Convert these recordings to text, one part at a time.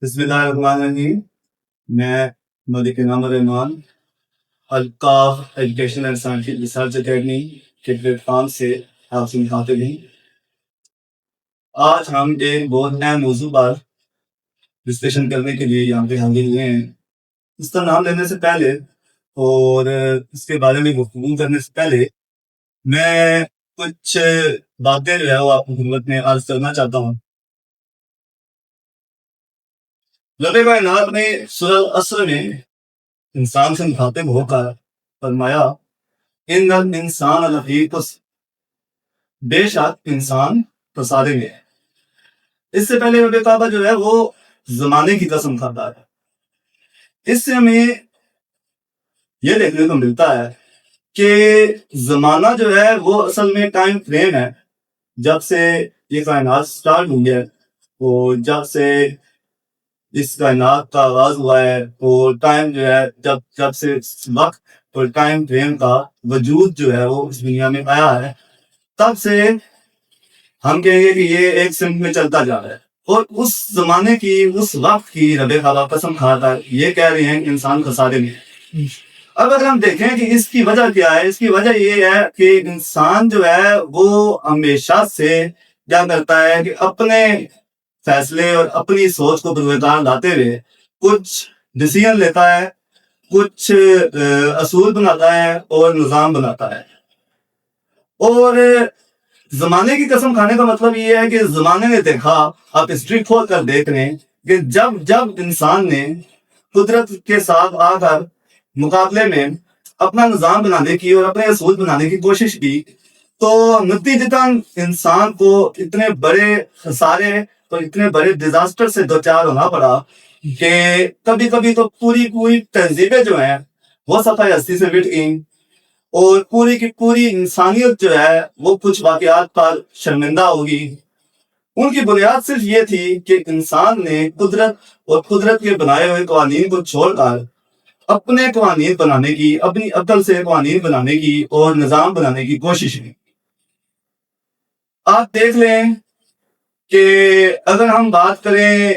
بسم اللہ الرحمن الرحیم. میں ملک انعام الرحمان الکاف education and scientific research academy کے پلیٹ فارم سے آپ سے مخاطب ہیں. آج ہم ایک بہت اہم موضوع پر ڈسکشن کرنے کے لیے یہاں پہ حاضر ہوئے ہیں. اس کا نام لینے سے پہلے اور اس کے بارے میں گفتگو کرنے سے پہلے میں کچھ باتیں جو ہے وہ آپ کی خدمت میں عرض کرنا چاہتا ہوں. رب کائنات نے سورہ العصر میں انسان سے مخاطب ہو کر فرمایا ان الانسان لفی خسر، بے شک انسان خسارے میں ہے. اس سے پہلے رب کعبہ جو ہے وہ زمانے کی قسم کھاتا ہے. اس سے ہمیں یہ دیکھنے کو ملتا ہے کہ زمانہ جو ہے وہ اصل میں ٹائم فریم ہے. جب سے یہ کائنات سٹارٹ ہوئی ہے اور جب سے اس کائنات کا آغاز ہوا ہے اور ٹائم جو ہے جب سے وقت اور ٹائم فریم کا وجود جو ہے وہ اس دنیا میں آیا ہے، تب سے ہم کہیں گے کہ یہ ایک سمت میں چلتا جا رہا ہے. اور اس زمانے کی اس وقت کی رب کعبہ قسم کھا کر یہ کہہ رہے ہیں کہ انسان خسارے میں ہے. اب اگر ہم دیکھیں کہ اس کی وجہ کیا ہے، اس کی وجہ یہ ہے کہ انسان جو ہے وہ ہمیشہ سے کیا کرتا ہے کہ اپنے فیصلے اور اپنی سوچ کو بروئے لاتے ہوئے کچھ ڈیسیژن لیتا ہے، کچھ اصول بناتا ہے اور نظام بناتا ہے. اور زمانے کی قسم کھانے کا مطلب یہ ہے کہ زمانے نے دیکھا، آپ ہسٹری کھول کر دیکھ رہے ہیں کہ جب انسان نے قدرت کے ساتھ آ کر مقابلے میں اپنا نظام بنانے کی اور اپنے اصول بنانے کی کوشش کی، تو نتیجتاً انسان کو اتنے بڑے خسارے اور اتنے بڑے ڈیزاسٹر سے دوچار ہونا پڑا کہ کبھی کبھی تو پوری تہذیبیں جو ہیں وہ صفحہ ہستی سے مٹ گئیں اور پوری کی پوری انسانیت جو ہے وہ کچھ واقعات پر شرمندہ ہوگی. ان کی بنیاد صرف یہ تھی کہ انسان نے قدرت اور قدرت کے بنائے ہوئے قوانین کو چھوڑ کر اپنے قوانین بنانے کی، اپنی عقل سے قوانین بنانے کی اور نظام بنانے کی کوشش کی. آپ دیکھ لیں کہ اگر ہم بات کریں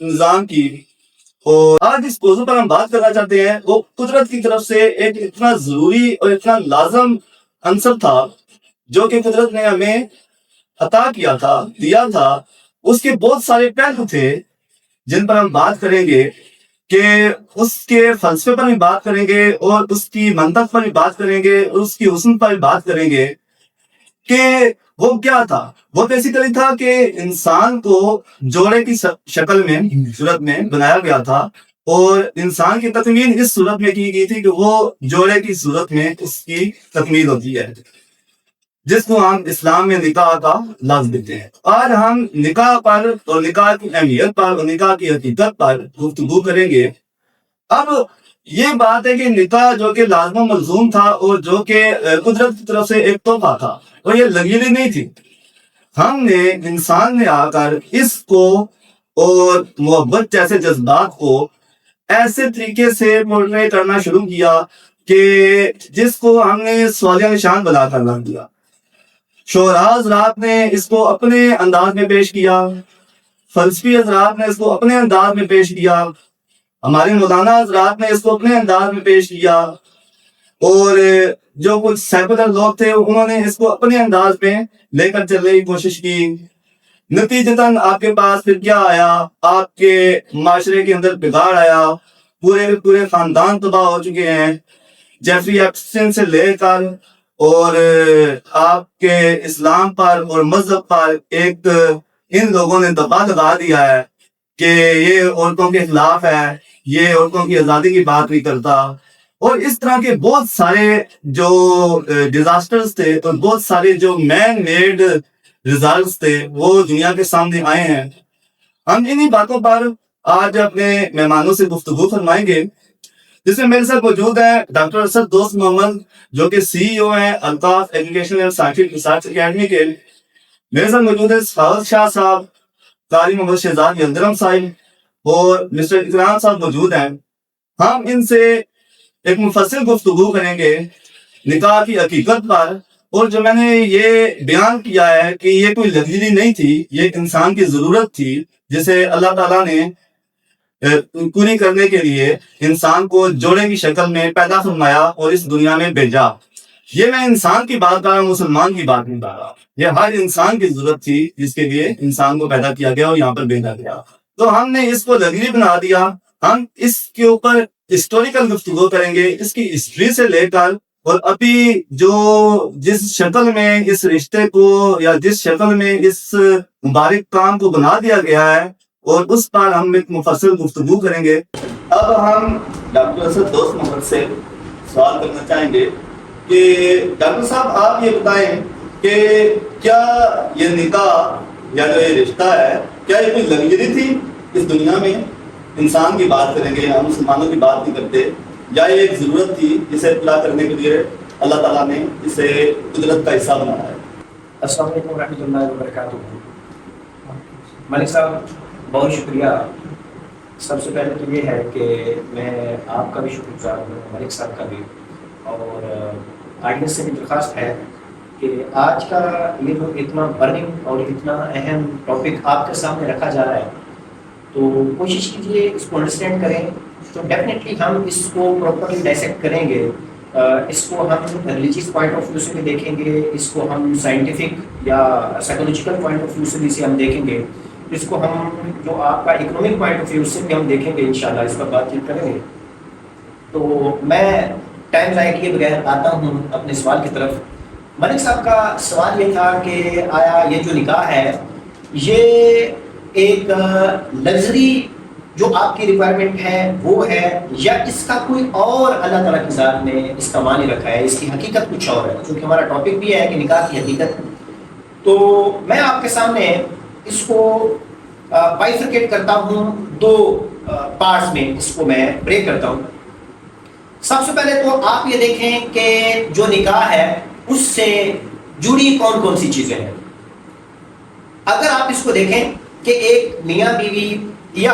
نظام کی، اور آج اس موضوع پر ہم بات کرنا چاہتے ہیں، وہ قدرت کی طرف سے ایک اتنا ضروری اور اتنا لازم عنصر تھا جو کہ قدرت نے ہمیں عطا کیا تھا، دیا تھا. اس کے بہت سارے پہلو تھے جن پر ہم بات کریں گے، کہ اس کے فلسفے پر بھی بات کریں گے اور اس کی منطق پر بھی بات کریں گے اور اس کی حسن پر بھی بات کریں گے کہ وہ کیا تھا. وہ بیسیکلی تھا کہ انسان کو جوڑے کی شکل میں، صورت میں بنایا گیا تھا اور انسان کی تکمیل اس صورت میں کی گئی تھی کہ وہ جوڑے کی صورت میں اس کی تکمیل ہوتی ہے، جس کو ہم اسلام میں نکاح کا لفظ دیتے ہیں. آج ہم نکاح پر اور نکاح کی اہمیت پر اور نکاح کی حقیقت پر گفتگو کریں گے. اب یہ بات ہے کہ نکاح جو کہ لازم و ملزوم تھا اور جو کہ قدرت کی طرف سے ایک تحفہ تھا، اور یہ لگیلی نہیں تھی. ہم نے، انسان نے آ کر اس کو اور محبت جیسے جذبات کو ایسے طریقے سے پورٹری کرنا شروع کیا کہ جس کو ہم نے سوالیہ نشان بنا کر رکھ دیا. شعراء حضرات نے اس کو اپنے انداز میں پیش کیا، فلسفی حضرات نے اس کو اپنے انداز میں پیش کیا، ہمارے مولانا حضرات نے اس کو اپنے انداز میں پیش کیا، اور جو کچھ سیکولر لوگ تھے انہوں نے اس کو اپنے انداز میں لے کر چلنے کی کوشش کی. نتیجتاً آپ کے پاس پھر کیا آیا؟ آپ کے معاشرے کے اندر بگاڑ آیا، پورے خاندان تباہ ہو چکے ہیں. جیفری ایپسٹین سے لے کر اور آپ کے اسلام پر اور مذہب پر ایک ان لوگوں نے دبا لگا دیا ہے کہ یہ عورتوں کے خلاف ہے، یہ عورتوں کی آزادی کی بات نہیں کرتا. اور اس طرح کے بہت سارے جو ڈیزاسٹرز تھے اور بہت سارے جو مین میڈ ریزلٹس تھے وہ دنیا کے سامنے آئے ہیں. ہم انہی باتوں پر آج اپنے مہمانوں سے گفتگو فرمائیں گے، جس میں میرے ساتھ موجود ہے ڈاکٹر اسد دوست محمد جو کہ CEO ہیں Altaf education and scientific research academy کے. میرے ساتھ موجود ہے سخاوت شاہ صاحب، قاری محمد شہزاد یلدرم صاحب اور مسٹر اکرام صاحب موجود ہیں. ہم ان سے ایک مفصل گفتگو کریں گے نکاح کی حقیقت پر. اور جو میں نے یہ بیان کیا ہے کہ یہ کوئی لگزری نہیں تھی، یہ انسان کی ضرورت تھی جسے اللہ تعالیٰ نے پوری کرنے کے لیے انسان کو جوڑے کی شکل میں پیدا فرمایا اور اس دنیا میں بھیجا. یہ میں انسان کی بات کر رہا ہوں، مسلمان کی بات نہیں کر رہا. یہ ہر انسان کی ضرورت تھی جس کے لیے انسان کو پیدا کیا گیا اور یہاں پر بھیجا گیا. تو ہم نے اس کو لگری بنا دیا. ہم اس کے اوپر ہسٹوریکل گفتگو کریں گے، اس کی ہسٹری سے لے کر، اور ابھی جو جس شکل میں اس رشتے کو یا جس شکل میں اس مبارک کام کو بنا دیا گیا ہے، اور اس پر ہم ایک مفصل گفتگو کریں گے. اب ہم ڈاکٹر اسد دوست محمد سے سوال کرنا چاہیں گے کہ ڈاکٹر صاحب آپ یہ بتائیں کہ کیا یہ نکاح یا جو یہ رشتہ ہے، کیا یہ کوئی لگژری تھی اس دنیا میں؟ انسان کی بات کریں گے، ہم مسلمانوں کی بات نہیں کرتے. یا یہ ایک ضرورت تھی جسے پورا کرنے کے لیے اللہ تعالیٰ نے اسے قدرت کا حصہ بنایا ہے؟ السلام علیکم ورحمۃ اللہ وبرکاتہ. ملک صاحب بہت شکریہ. سب سے پہلے تو یہ ہے کہ میں آپ کا بھی شکر گزار ہوں، ملک صاحب کا بھی، اور آڈینس سے بھی درخواست ہے کہ آج کا یہ جو اتنا برننگ اور اتنا اہم ٹاپک آپ کے سامنے رکھا جا رہا ہے، تو کوشش کیجیے اس کو انڈرسٹینڈ کریں. تو ڈیفینیٹلی ہم اس کو پراپرلی ڈائسیکٹ کریں گے. اس کو ہم ریلیجیس پوائنٹ آف ویو سے بھی دیکھیں گے، اس کو ہم سائنٹیفک یا سائیکولوجیکل پوائنٹ آف ویو سے بھی اسے ہم دیکھیں گے، اس کو ہم جو آپ کا اکنامک پوائنٹ آف ویو سے بھی ہم دیکھیں گے. انشاءاللہ اس پر بات چیت کریں گے. تو میں ٹائم ضائع کیے بغیر آتا ہوں اپنے سوال کی طرف. ملک صاحب کا سوال یہ تھا کہ آیا یہ جو نکاح ہے یہ ایک لگژری جو آپ کی ریکوائرمنٹ ہے وہ ہے، یا اس کا کوئی اور اللہ تعالیٰ کی ذات نے اس کا معنی رکھا ہے، اس کی حقیقت کچھ اور ہے؟ کیونکہ ہمارا ٹاپک بھی ہے کہ نکاح کی حقیقت. تو میں آپ کے سامنے اس کو بائیفرکیٹ کرتا ہوں، دو پارٹس میں اس کو میں بریک کرتا ہوں. سب سے پہلے تو آپ یہ دیکھیں کہ جو نکاح ہے اس سے جڑی کون کون سی چیزیں ہیں. اگر آپ اس کو دیکھیں کہ ایک میاں بیوی، یا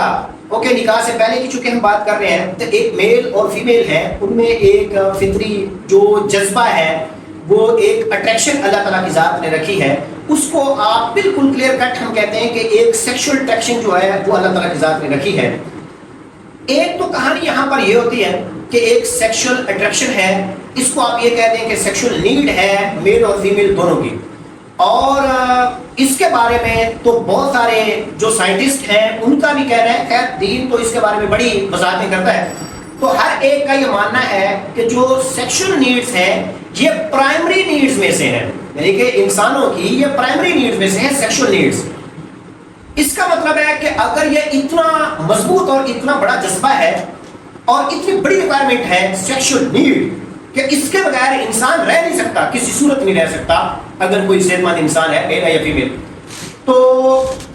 اوکے نکاح سے پہلے کی چونکہ ہم بات کر رہے ہیں، تو ایک میل اور فیمیل ہے، ان میں ایک فطری جو جذبہ ہے، وہ ایک اٹریکشن اللہ تعالیٰ کی ذات نے رکھی ہے، اس کو آپ بالکل کلیئر کٹ ہم کہتے ہیں کہ ایک سیکشل اٹریکشن جو ہے وہ اللہ تعالیٰ کی ذات نے رکھی ہے. ایک تو کہانی یہاں پر یہ ہوتی ہے کہ ایک سیکشل اٹریکشن ہے، اس کو آپ یہ کہہ دیں کہ سیکشل نیڈ ہے میل اور فیمیل دونوں کی. اور اس کے بارے میں تو بہت سارے جو سائنٹسٹ ہیں ان کا بھی کہہ رہے ہیں، خیر دین تو اس کے بارے میں بڑی وضاحتیں کرتا ہے. تو ہر ایک کا یہ ماننا ہے کہ جو سیکشل نیڈز ہیں یہ پرائمری نیڈز میں سے ہیں، یعنی کہ انسانوں کی یہ پرائمری نیڈز میں سے ہیں سیکشل نیڈز. اس کا مطلب ہے کہ اگر یہ اتنا مضبوط اور اتنا بڑا جذبہ ہے اور اتنی بڑی ریکوائرمنٹ ہے سیکشل نیڈ کہ اس کے بغیر انسان رہ نہیں سکتا، کسی صورت نہیں رہ سکتا اگر کوئی صحت مند انسان ہے، میل ہے یا فیمیل. تو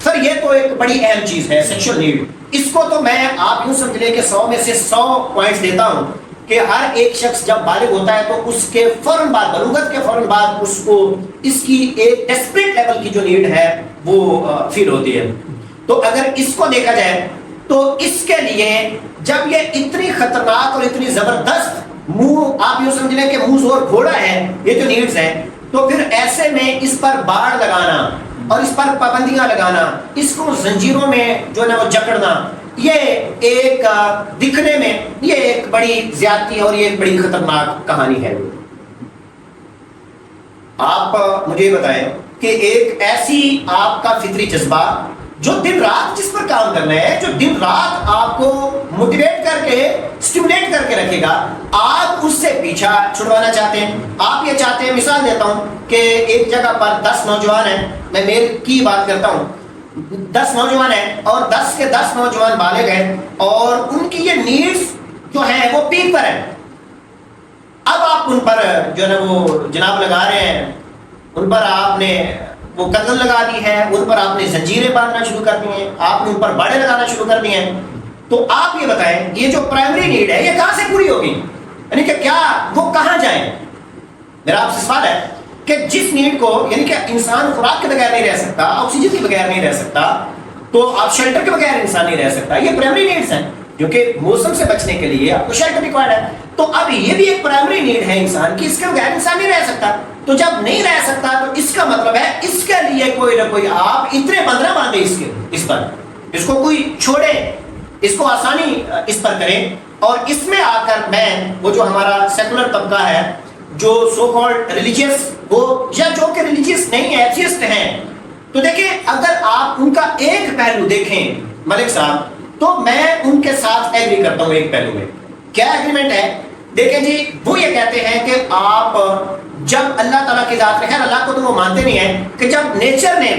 سر یہ تو ایک بڑی اہم چیز ہے سیکشل نیڈ. اس کو تو میں آپ یوں سمجھ لیں کہ 100 میں سے 100 پوائنٹس دیتا ہوں کہ ہر ایک شخص جب بالغ ہوتا ہے تو اس کے فوراً بعد، بلوغت کے فوراً بعد اس کو اس کی ایک ڈیسپریٹ لیول کی جو نیڈ ہے وہ فیل ہوتی ہے. تو اگر اس کو دیکھا جائے تو اس کے لیے جب یہ اتنی خطرناک اور اتنی زبردست منہ، آپ یوں سمجھ لیں کہ منہ زور گھوڑا ہے یہ جو نیڈز ہیں، تو پھر ایسے میں اس پر باڑ لگانا اور اس پر پابندیاں لگانا، اس کو زنجیروں میں جو ہے نا وہ جکڑنا، یہ ایک دکھنے میں یہ ایک بڑی زیادتی اور یہ ایک بڑی خطرناک کہانی ہے. آپ مجھے بتائیں کہ ایک ایسی آپ کا فطری جذبہ جو دن رات جس پر کام کرنا ہے، جو دن رات آپ کو موٹیویٹ کر کے اسٹیمولیٹ کر کے رکھے گا، آپ اس سے پیچھا چھڑوانا چاہتے ہیں. آپ یہ چاہتے ہیں، مثال دیتا ہوں کہ ایک جگہ پر 10 نوجوان ہیں، میں میل کی بات کرتا ہوں، 10 نوجوان ہیں اور 10 کے 10 نوجوان بالغ ہیں اور ان کی یہ نیڈز جو ہیں وہ پیک پر ہیں. اب آپ ان پر جو ہے نا وہ جناب لگا رہے ہیں، ان پر آپ نے وہ قدم لگا دی ہے، ان پر آپ نے زنجیریں باندھنا شروع کر دی ہیں، آپ نے ان پر باڑے لگانا شروع کر دی ہیں. تو آپ یہ بتائیں یہ جو پرائمری نیڈ ہے یہ کہاں سے پوری ہوگی؟ یعنی کہ کیا وہ کہاں جائیں؟ میرا آپ سے سوال ہے کہ جس نیڈ کو، یعنی کہ انسان خوراک کے بغیر نہیں رہ سکتا، آکسیجن کے بغیر نہیں رہ سکتا، تو آپ شیلٹر کے بغیر انسان نہیں رہ سکتا، یہ پرائمری نیڈز ہیں کیونکہ موسم سے بچنے کے لیے آپ کو شیلٹر ریکوائرڈ ہے. تو اب یہ بھی ایک پرائمری نیڈ ہے انسان کی، اس کے بغیر انسان نہیں رہ سکتا. تو جب نہیں رہ سکتا تو اس کا مطلب ہے اس کے لیے کوئی نہ کوئی آپ اتنے بندھنا باندھے اس پر، اس کو کوئی چھوڑے، اس کو آسانی اس پر کریں، اور اس میں آ کر میں وہ جو ہمارا سیکولر طبقہ ہے جو سو کالڈ ریلیجیس ہو یا جو کہ ریلیجیس نہیں ہے، ایتھیسٹ ہیں، تو دیکھیں اگر آپ ان کا ایک پہلو دیکھیں ملک صاحب، تو میں ان کے ساتھ ایگری کرتا ہوں ایک پہلو میں۔ کیا ایگریمنٹ ہے؟ دیکھیں جی، وہ یہ کہتے ہیں کہ آپ جب اللہ تعالیٰ کی ذات میں، خیر اللہ کو تو وہ مانتے نہیں ہیں، کہ جب نیچر نے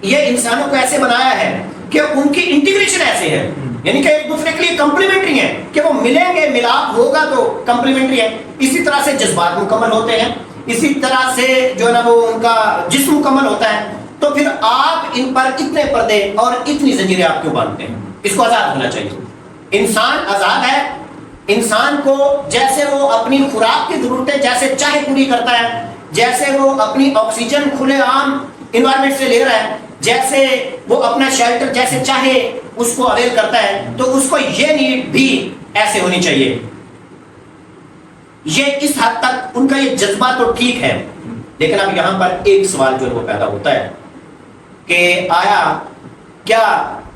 یہ انسانوں کو ایسے بنایا ہے کہ ان کی انٹیگریشن ایسے ہے، یعنی کہ ایک دوسرے کے لیے کمپلیمنٹری ہیں، کہ وہ ملیں گے، ملاپ ہوگا تو کمپلیمنٹری ہے، اسی طرح سے جذبات مکمل ہوتے ہیں، اسی طرح سے جو ہے نا وہ ان کا جسم مکمل ہوتا ہے، تو پھر آپ ان پر اتنے پردے اور اتنی زنجیریں آپ کیوں باندھتے ہیں؟ اس کو آزاد ہونا چاہیے۔ انسان آزاد ہے، انسان کو جیسے وہ اپنی خوراک کی ضرورتیں جیسے چاہے پوری کرتا ہے، جیسے وہ اپنی آکسیجن کھلے عام انوائرمنٹ سے لے رہا ہے، جیسے وہ اپنا شیلٹر جیسے چاہے اس کو اویل کرتا ہے، تو اس کو یہ نیڈ بھی ایسے ہونی چاہیے۔ یہ اس حد تک ان کا یہ جذبہ تو ٹھیک ہے، لیکن اب یہاں پر ایک سوال جو ہے وہ پیدا ہوتا ہے کہ آیا کیا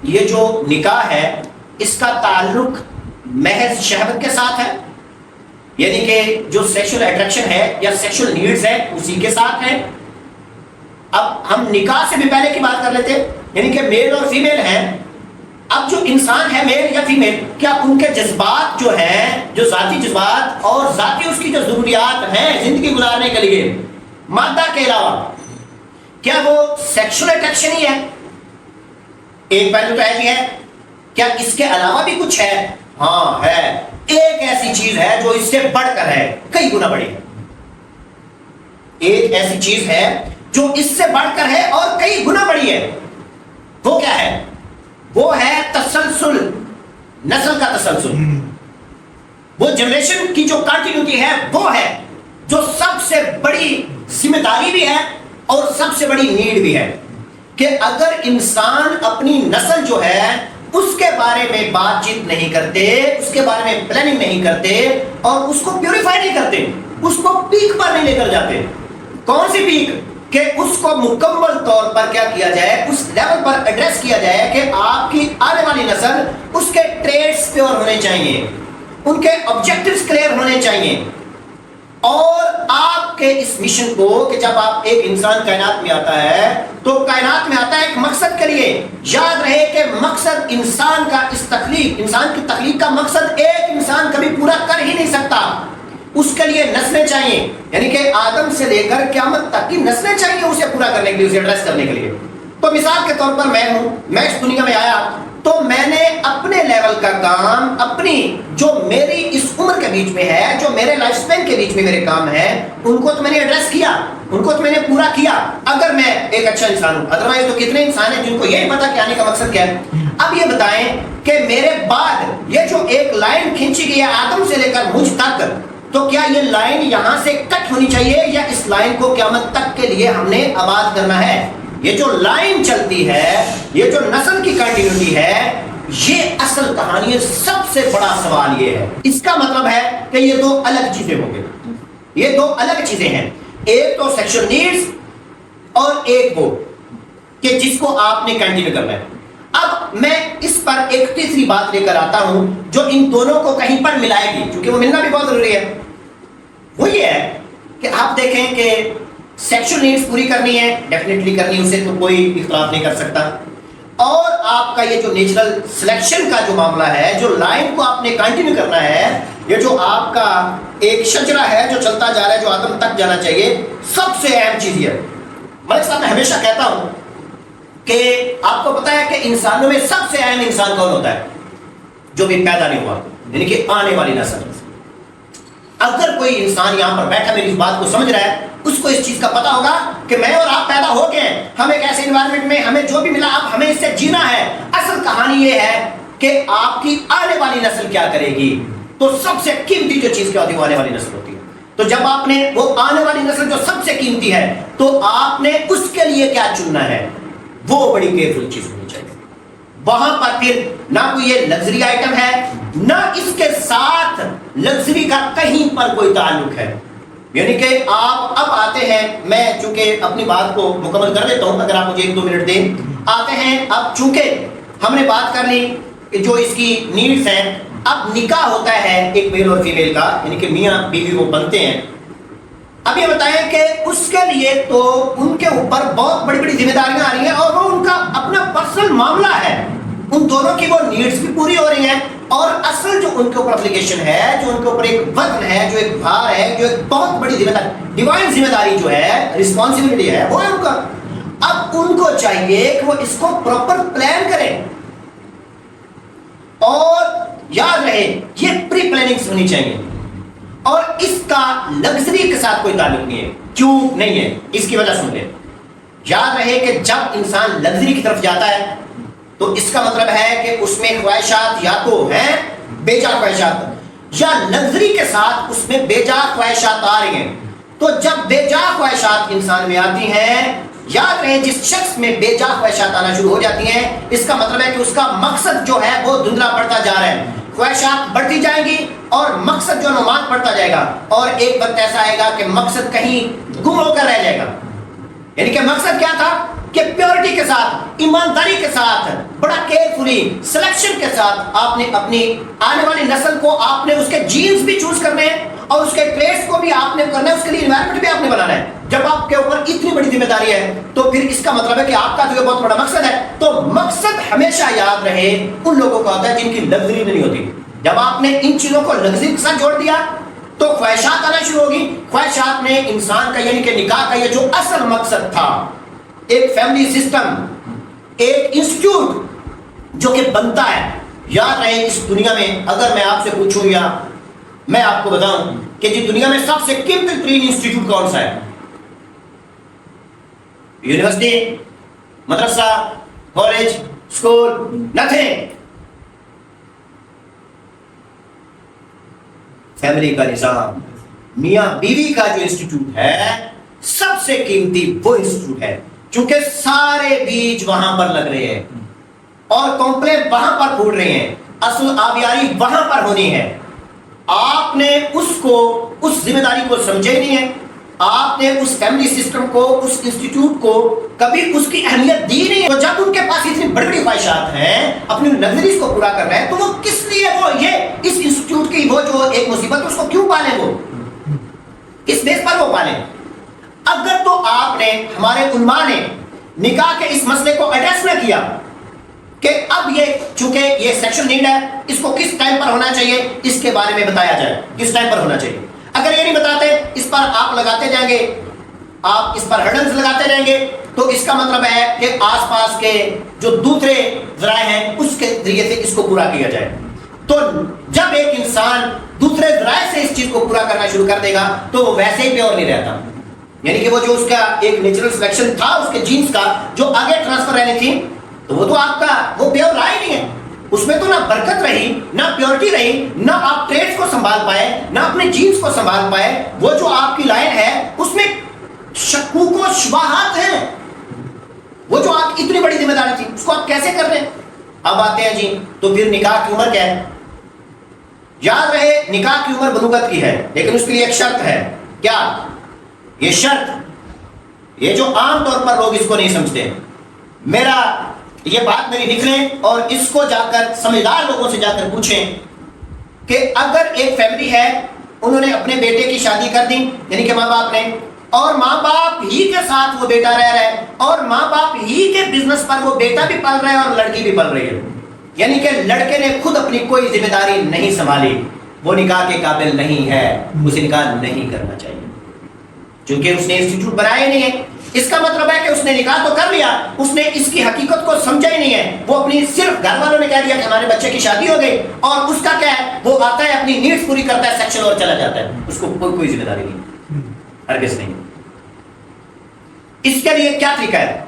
یہ جو نکاح ہے اس کا تعلق محض شہوت کے ساتھ ہے، یعنی کہ جو سیکشل اٹریکشن ہے یا سیکشل نیڈز ہے اسی کے ساتھ ہے؟ اب ہم نکاح سے بھی پہلے کی بات کر لیتے، یعنی کہ میل اور فیمیل ہیں، اب جو انسان ہے میل یا فیمیل، کیا ان کے جذبات جو ہیں، جو ذاتی جذبات اور ذاتی اس کی جو ضروریات ہیں زندگی گزارنے کے لیے مادہ کے علاوہ، کیا وہ سیکشل اٹریکشن ہی ہے؟ ایک پہلو تو ایسی ہے، کیا اس کے علاوہ بھی کچھ ہے؟ ہاں ہے، ایک ایسی چیز ہے جو اس سے بڑھ کر ہے، کئی گنا بڑی ہے۔ ایک ایسی چیز ہے جو اس سے بڑھ کر ہے اور کئی گنا بڑی ہے، وہ کیا ہے؟ وہ ہے تسلسل، نسل کا تسلسل، وہ جنریشن کی جو کنٹینیوٹی ہے، وہ ہے جو سب سے بڑی ذمہ داری بھی ہے اور سب سے بڑی نیڈ بھی ہے، کہ اگر انسان اپنی نسل جو ہے اس کے بارے میں بات چیت نہیں کرتے، اس کے بارے میں پلاننگ نہیں کرتے اور اس کو پیوریفائی نہیں کرتے، اس کو پیک پر نہیں لے کر جاتے۔ کون سی پیک؟ کہ اس کو مکمل طور پر کیا کیا جائے، اس لیول پر ایڈریس کیا جائے کہ آپ کی آنے والی نسل اس کے ٹریٹس پیور ہونے چاہیے، ان کے آبجیکٹیوز کلیئر ہونے چاہیے، اور آپ کے اس مشن کو کہ جب آپ ایک انسان کائنات میں آتا ہے تو کائنات میں آتا ہے ایک مقصد کے لیے، یاد رہے کہ مقصد انسان کا اس تخلیق، انسان کی تخلیق کا مقصد ایک انسان کبھی پورا کر ہی نہیں سکتا، اس کے لیے نسلیں چاہیے، یعنی کہ آدم سے لے کر قیامت تک کی نسلیں چاہیے اسے پورا کرنے کے لیے، اسے ایڈریس کرنے کے لیے۔ تو مثال کے طور پر میں ہوں، میں اس دنیا میں آیا تو میں نے اپنے لیول کا کام، اپنی جو میری اس عمر کے بیچ میں ہے، جو میرے لائف سپین کے بیچ میں میرے کام ہے، ان کو تو میں نے ایڈریس کیا، ان کو تو میں نے پورا کیا، اگر میں ایک اچھا انسان ہوں۔ ادروائز تو کتنے انسان ہیں جن کو یہی پتا کہ آنے کا مقصد کیا ہے۔ اب یہ بتائیں کہ میرے بعد یہ جو ایک لائن کھینچی گئی ہے آدم سے لے کر مجھ تک، تو کیا یہ لائن یہاں سے کٹ ہونی چاہیے یا اس لائن کو قیامت تک کے لیے ہم نے آباد کرنا ہے؟ یہ جو لائن چلتی ہے، یہ جو نسل کی کنٹینیوٹی ہے، یہ اصل کہانی ہے۔ سب سے بڑا سوال یہ ہے، اس کا مطلب ہے کہ یہ دو الگ چیزیں ہوں گے، یہ دو الگ چیزیں ہیں، ایک تو سیکشل نیڈز اور ایک وہ کہ جس کو آپ نے کنٹینیو کرنا ہے۔ اب میں اس پر ایک تیسری بات لے کر آتا ہوں جو ان دونوں کو کہیں پر ملائے گی، کیونکہ وہ ملنا بھی بہت ضروری ہے۔ وہ یہ ہے کہ آپ دیکھیں کہ سیکشل نیڈز پوری کرنی ہے، ڈیفینیٹلی کرنی، اسے تو کوئی اختلاف نہیں کر سکتا، اور آپ کا یہ جو نیچرل سلیکشن کا جو معاملہ ہے، جو لائن کو آپ نے کنٹینیو کرنا ہے، یہ جو آپ کا ایک شجرہ ہے جو چلتا جا رہا ہے، جو آدم تک جانا چاہیے، سب سے اہم چیز یہ ہے۔ ملک صاحب میں ہمیشہ کہتا ہوں کہ آپ کو پتا ہے کہ انسانوں میں سب سے اہم انسان کون ہوتا ہے؟ جو بھی پیدا نہیں ہوا، یعنی کہ آنے والی نسل۔ اگر کوئی انسان یہاں پر بیٹھا میری اس بات کو سمجھ رہا ہے، اس کو اس چیز کا پتا ہوگا کہ میں اور آپ پیدا ہو گئے، ہم ایک ایسے انوائرمنٹ میں، ہمیں جو بھی ملا اب ہمیں اس سے جینا ہے۔ اصل کہانی یہ ہے کہ آپ کی آنے والی نسل کیا کرے گی، تو سب سے قیمتی جو چیز کیا ہوتی ہے وہ آنے والی نسل ہوتی ہے۔ تو جب آپ نے وہ آنے والی نسل جو سب سے قیمتی ہے، تو آپ نے اس کے لیے کیا چننا ہے، وہ بڑی کیئرفل چیز ہونی چاہیے۔ وہاں پر پھر نہ کوئی یہ لگژری آئٹم ہے، نہ اس کے ساتھ لگژری کا کہیں پر کوئی تعلق ہے، یعنی کہ آپ اب آتے ہیں، میں چونکہ اپنی بات کو مکمل کر دیتا ہوں، اگر آپ مجھے 1-2 منٹ دیں، آتے ہیں اب چونکہ ہم نے بات کر لی کہ جو اس کی نیڈز ہیں. اب نکاح ہوتا ہے ایک میل اور فیمیل کا, یعنی کہ میاں بیوی وہ بنتے ہیں. اب یہ بتائیں کہ اس کے لیے تو ان کے اوپر بہت بڑی بڑی ذمہ داریاں آ رہی ہیں, اور وہ ان کا اپنا پرسنل معاملہ ہے. ان دونوں کی وہ نیڈز بھی پوری ہو رہی ہیں, اور اصل جو ان کے اوپر اپلیکیشن ہے, جو ان کے اوپر ایک وزن ہے, جو ایک بھار ہے, جو ایک بہت بڑی ذمہ داری, ڈیوائن ذمہ داری جو ہے, رسپانسبلٹی ہے, وہ ہے ان کا. اب ان کو چاہیے کہ وہ اس کو پراپر پلان کریں, اور یاد رہے یہ پری پلاننگ ہونی چاہیے, اور اس کا لگژری کے ساتھ کوئی تعلق نہیں ہے. کیوں نہیں ہے, اس کی وجہ سن لیں. یاد رہے کہ جب انسان لگژری کی طرف جاتا ہے تو اس کا مطلب ہے کہ اس میں خواہشات یا تو ہیں بے جا خواہشات, یا لگژری کے ساتھ اس میں بے جا خواہشات آ رہی ہیں. تو جب بے جا خواہشات انسان میں آتی ہیں, یاد رہے جس شخص میں بے جا خواہشات آنا شروع ہو جاتی ہیں, اس کا مطلب ہے کہ اس کا مقصد جو ہے وہ دھندلا پڑتا جا رہا ہے. خواہشات بڑھتی جائیں گی اور مقصد جو نمایاں پڑتا جائے گا, اور ایک وقت ایسا آئے گا کہ مقصد کہیں گم ہو کر رہ جائے گا. یعنی کہ مقصد کیا تھا کہ پیورٹی کے ساتھ, ایمانداری کے ساتھ, بڑا کیئرفلی سلیکشن کے ساتھ آپ نے اپنی آنے والی نسل کو, آپ نے اس کے جینز بھی چوز کرنے ہیں اور اس کے ٹریٹس کو بھی آپ نے کرنا ہے, اس کے لیے انوائرمنٹ بھی آپ نے بنانا ہے. جب آپ کے اوپر اتنی بڑی ذمہ داری ہے تو پھر اس کا مطلب ہے کہ آپ کا جو بہت بڑا مقصد ہے. تو مقصد ہمیشہ یاد رہے ان لوگوں کا ہوتا ہے جن کی لگژری نہیں ہوتی. جب آپ نے ان چیزوں کو لگژری کے ساتھ جوڑ دیا تو خواہشات آنا شروع ہوگی. خواہشات نے انسان کا, یعنی کہ نکاح کا یہ جو اصل مقصد تھا, ایک فیملی سسٹم, ایک انسٹیٹیوٹ جو کہ بنتا ہے. یاد رہے اس دنیا میں اگر میں آپ سے پوچھوں یا میں آپ کو بتاؤں کہ جی دنیا میں سب سے قیمتی ترین انسٹیٹیوٹ کون سا ہے, یونیورسٹی, مدرسہ, کالج, اسکول, نتھنگ. فیملی کا نظام, میاں بیوی کا جو انسٹیٹیوٹ ہے سب سے قیمتی وہ انسٹیٹیوٹ ہے, چونکہ سارے بیج وہاں پر لگ رہے ہیں اور کمپلین وہاں پر پھوٹ رہے ہیں, اصل آبیاری وہاں پر ہونی ہے. آپ نے اس کو, اس ذمہ داری کو سمجھے نہیں ہے, آپ نے اس فیملی سسٹم کو, اس انسٹیٹیوٹ کو کبھی اس کی اہمیت دی نہیں ہے. تو جب ان کے پاس اتنی بڑی بڑی خواہشات ہیں, اپنی لگژریز کو پورا کر رہے ہیں, تو وہ کس لیے وہ یہ اس انسٹیٹیوٹ کی وہ جو ایک مصیبت اس کو کیوں پالیں, وہ کس بیس پر وہ پالیں. اگر تو آپ نے, ہمارے علماء نے نکاح کے اس مسئلے کو ایڈریس نہ کیا کہ اب یہ چونکہ یہ سیکشن نیڈ ہے, اس کو کس ٹائم پر ہونا چاہیے, اس کے بارے میں بتایا جائے کس ٹائم پر ہونا چاہیے. اگر یہ نہیں بتاتے, اس پر آپ لگاتے جائیں گے, آپ اس پر ہرڈلز لگاتے رہیں گے, تو اس کا مطلب ہے کہ آس پاس کے جو دوسرے ذرائع ہیں اس کے ذریعے سے اس کو پورا کیا جائے. تو جب ایک انسان دوسرے ذرائع سے اس چیز کو پورا کرنا شروع کر دے گا تو وہ ویسے ہی پیور نہیں رہتا. یعنی کہ وہ جو اس کا ایک نیچرل سلیکشن تھا اس کے جینز کا جو آگے ٹرانسفر رہنی تھی, تو وہ تو آپ کا وہ پیور رہا ہی نہیں ہے. اس میں تو نہ برکت رہی, نہ پیورٹی رہی, نہ آپ ٹریڈز کو سنبھال پائے, نہ اپنے جینز کو سنبھال پائے. وہ جو آپ کی لائن ہے اس میں شکوک و شبہات ہیں. وہ جو آپ کی اتنی بڑی ذمہ داری تھی اس کو آپ کیسے کر رہے ہیں. اب آتے ہیں جی, تو پھر نکاح کی عمر کیا ہے. یاد رہے نکاح کی عمر بلوغت کی ہے, لیکن اس کے لیے ایک شرط ہے. کیا یہ شرط, یہ جو عام طور پر لوگ اس کو نہیں سمجھتے, میرا یہ بات میری لکھ لیں اور اس کو جا کر سمجھدار لوگوں سے جا کر پوچھیں کہ اگر ایک فیملی ہے, انہوں نے اپنے بیٹے کی شادی کر دی, یعنی کہ ماں باپ نے, اور ماں باپ ہی کے ساتھ وہ بیٹا رہ رہا ہے, اور ماں باپ ہی کے بزنس پر وہ بیٹا بھی پل رہا ہے اور لڑکی بھی پل رہی ہے, یعنی کہ لڑکے نے خود اپنی کوئی ذمہ داری نہیں سنبھالی, وہ نکاح کے قابل نہیں ہے, اسے نکاح نہیں کرنا چاہیے چونکہ اس نے انسٹیٹیوٹ بنایا نہیں ہے. اس کا مطلب ہے کہ اس نے نکاح تو کر لیا, اس نے اس کی حقیقت کو سمجھا ہی نہیں ہے. وہ اپنی صرف گھر والوں نے کہہ دیا کہ ہمارے بچے کی شادی ہو گئی, اور اس کا کیا ہے, وہ آتا ہے اپنی نیڈز پوری کرتا ہے, سیکشن اور چلا جاتا ہے, اس کو کوئی ذمہ داری نہیں, ہرگز نہیں. اس کے لیے کیا طریقہ ہے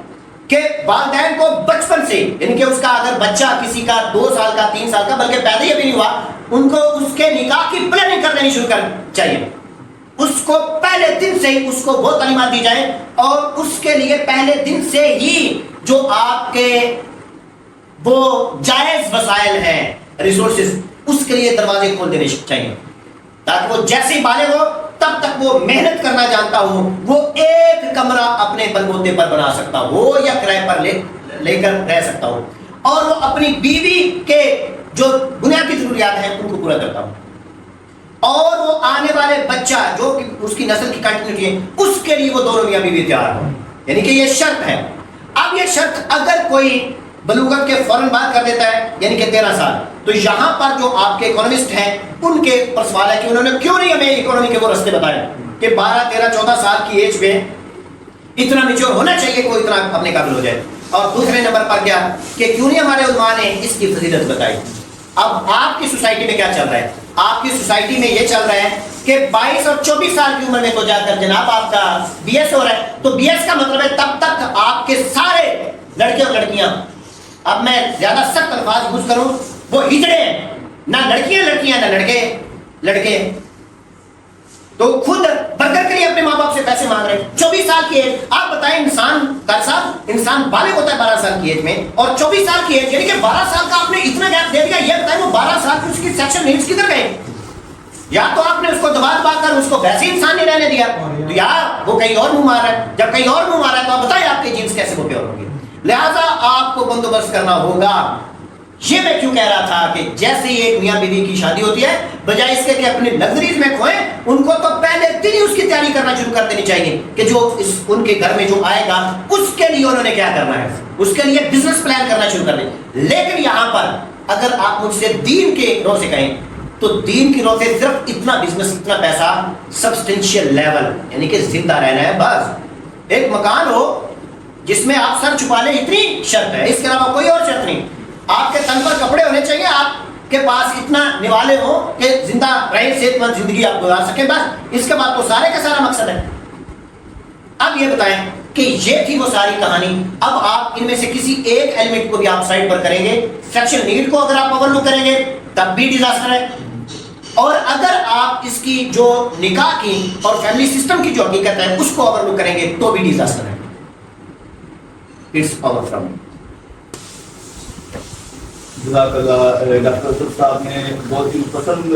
کہ والدین کو بچپن سے, یعنی کہ اس کا اگر بچہ کسی کا 2 سال کا 3 سال کا بلکہ پیدا ہی ابھی نہیں ہوا, ان کو اس کے نکاح کی پلاننگ کر دینی شروع کر چاہیے. اس کو پہلے دن سے ہی اس کو وہ تعلیمات دی جائیں, اور اس کے لیے پہلے دن سے ہی جو آپ کے وہ جائز وسائل ہیں, ریسورسز, اس کے لیے دروازے کھول دینے چاہیے, تاکہ وہ جیسے ہی بالغ ہو تب تک وہ محنت کرنا جانتا ہو, وہ ایک کمرہ اپنے بل بوتے پر بنا سکتا ہو یا کرائے پر لے کر رہ سکتا ہو. اور وہ اپنی بیوی کے جو بنیادی ضروریات ہیں ان کو پورا کرتا ہوں، اور وہ آنے والے بچہ جو کہ اس کی نسل کی کنٹینیوٹی ہے اس کے لیے وہ دونوں میاں بیوی تیار ہوں، یعنی کہ یہ شرط ہے۔ اب یہ شرط اگر کوئی بلوغت کے فوراً بعد کر دیتا ہے یعنی کہ 13 سال، تو یہاں پر جو آپ کے اکانومسٹ ہیں ان کے پر سوال ہے کہ انہوں نے کیوں نہیں ہمیں اکانومی کے وہ رستے بتائے کہ 12 13 14 سال کی ایج میں اتنا میچور ہونا چاہیے کہ وہ اتنا اپنے قابل ہو جائے۔ اور دوسرے نمبر پر کیا کہ کیوں نہیں ہمارے علماء نے اس کی فضیلت بتائی۔ اب آپ کی سوسائٹی میں کیا چل رہا ہے؟ آپ کی سوسائٹی میں یہ چل رہا ہے کہ 22 اور 24 سال کی عمر میں تو جا کر جناب آپ کا بی ایس ہو رہا ہے، تو بی ایس کا مطلب ہے تب تک آپ کے سارے لڑکے اور لڑکیاں، اب میں زیادہ سخت الفاظ یوز کروں، وہ ہجڑے ہیں، نہ لڑکیاں لڑکیاں نہ لڑکے تو خود برگر کے لیے اپنے ماں باپ سے پیسے مانگ رہے ہیں۔ 24 سال کی ایج، آپ بتائیں انسان بالغ ہوتا ہے 12 سال کی ایج میں، اور 24 سال کی ایج یعنی کہ 12 سال کا آپ نے اتنا گیپ دے دیا، یہ بتائیں وہ 12 سال کی اس کی سیکشن نیڈز کدھر گئے؟ یا تو آپ نے اس کو دبا کر اس کو ویسے انسان نہیں رہنے دیا، تو یار وہ کہیں اور منہ مار رہا ہے، جب کہیں اور منہ مار رہا ہے تو آپ بتائیں آپ کے جینس کیسے وہ پیور ہوں گے؟ لہذا آپ کو بندوبست کرنا ہوگا۔ یہ میں کیوں کہہ رہا تھا کہ جیسے ہی ایک میاں بیوی کی شادی ہوتی ہے، بجائے اس کے کہ اپنے لگژریز میں کھوئیں، ان کو تو پہلے دن ہی اس کی تیاری کرنا شروع کر دینی چاہیے کہ جو ان کے گھر میں جو آئے گا اس کے لیے انہوں نے کیا کرنا ہے، اس کے لیے بزنس پلان کرنا شروع کر دیں۔ لیکن یہاں پر اگر آپ مجھ سے دین کے رو سے کہیں تو دین کی رو سے صرف اتنا بزنس، اتنا پیسہ، سبسٹینشیل لیول یعنی کہ زندہ رہنا ہے، بس ایک مکان ہو جس میں آپ سر چھپا لیں، اتنی شرط ہے، اس کے علاوہ کوئی اور شرط نہیں۔ آپ کے تن پر کپڑے ہونے چاہیے، آپ کے پاس اتنا نوالے ہو کہ زندہ رہیں، صحت مند زندگی آپ گزار سکیں، بس اس کے بعد تو سارے کا سارا مقصد ہے۔ اب یہ بتائیں کہ یہ تھی وہ ساری کہانی۔ اب آپ ان میں سے کسی ایک ایلیمنٹ کو بھی آپ سائڈ پر کریں گے، سیکشن نیڈ کو اگر آپ اوور لک کریں گے تب بھی ڈیزاسٹر ہے، اور اگر آپ اس کی جو نکاح کی اور فیملی سسٹم کی جو حقیقت ہے اس کو اوور لک کریں گے تو بھی ڈیزاسٹر ہے۔ اٹس اوور فرام جزاک اللہ۔ ڈاکٹر اسد صاحب نے بہت ہی پسند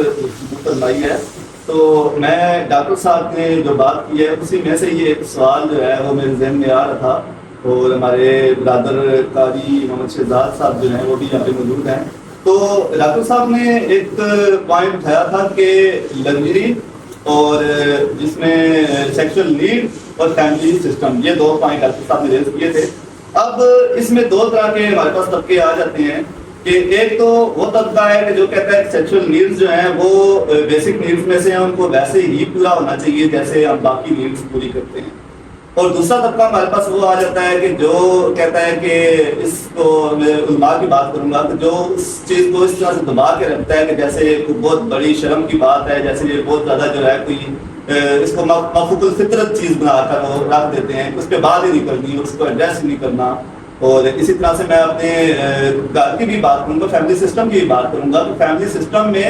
فرمائی ہے، تو میں ڈاکٹر صاحب نے جو بات کی ہے اسی میں سے یہ سوال جو ہے وہ میرے ذہن میں آ رہا تھا، اور ہمارے برادر قاری محمد شہزاد صاحب جو ہیں وہ بھی یہاں پہ موجود ہیں۔ تو ڈاکٹر صاحب نے ایک پوائنٹ اٹھایا تھا کہ لگژری اور جس میں سیکشل نیڈ اور فیملی سسٹم، یہ 2 پوائنٹ ڈاکٹر صاحب نے ریز کیے تھے۔ اب اس میں 2 طرح کے ہمارے پاس طبقے آ جاتے ہیں کہ ایک تو وہ طبقہ ہے کہ جو کہتا ہے کہ سیکشل نیڈز جو ہیں وہ بیسک نیڈز میں سے ہیں، ان کو ویسے ہی پورا ہونا چاہیے جیسے ہم باقی نیڈز پوری کرتے ہیں۔ اور دوسرا طبقہ ہمارے پاس وہ آ جاتا ہے کہ جو کہتا ہے کہ اس کو میں علماء کی بات کروں گا کہ جو اس چیز کو اس طرح سے دبا کے رکھتا ہے کہ جیسے یہ بہت بڑی شرم کی بات ہے، جیسے یہ بہت زیادہ جو ہے کوئی اس کو مفوق الفطرت چیز بنا کر وہ رکھ دیتے ہیں، اس پہ بات ہی نہیں کرنی، اس کو ایڈریس ہی نہیں کرنا۔ اور اسی طرح سے میں اپنے گھر کی بھی بات کروں گا، فیملی سسٹم کی بھی بات کروں گا۔ تو فیملی سسٹم میں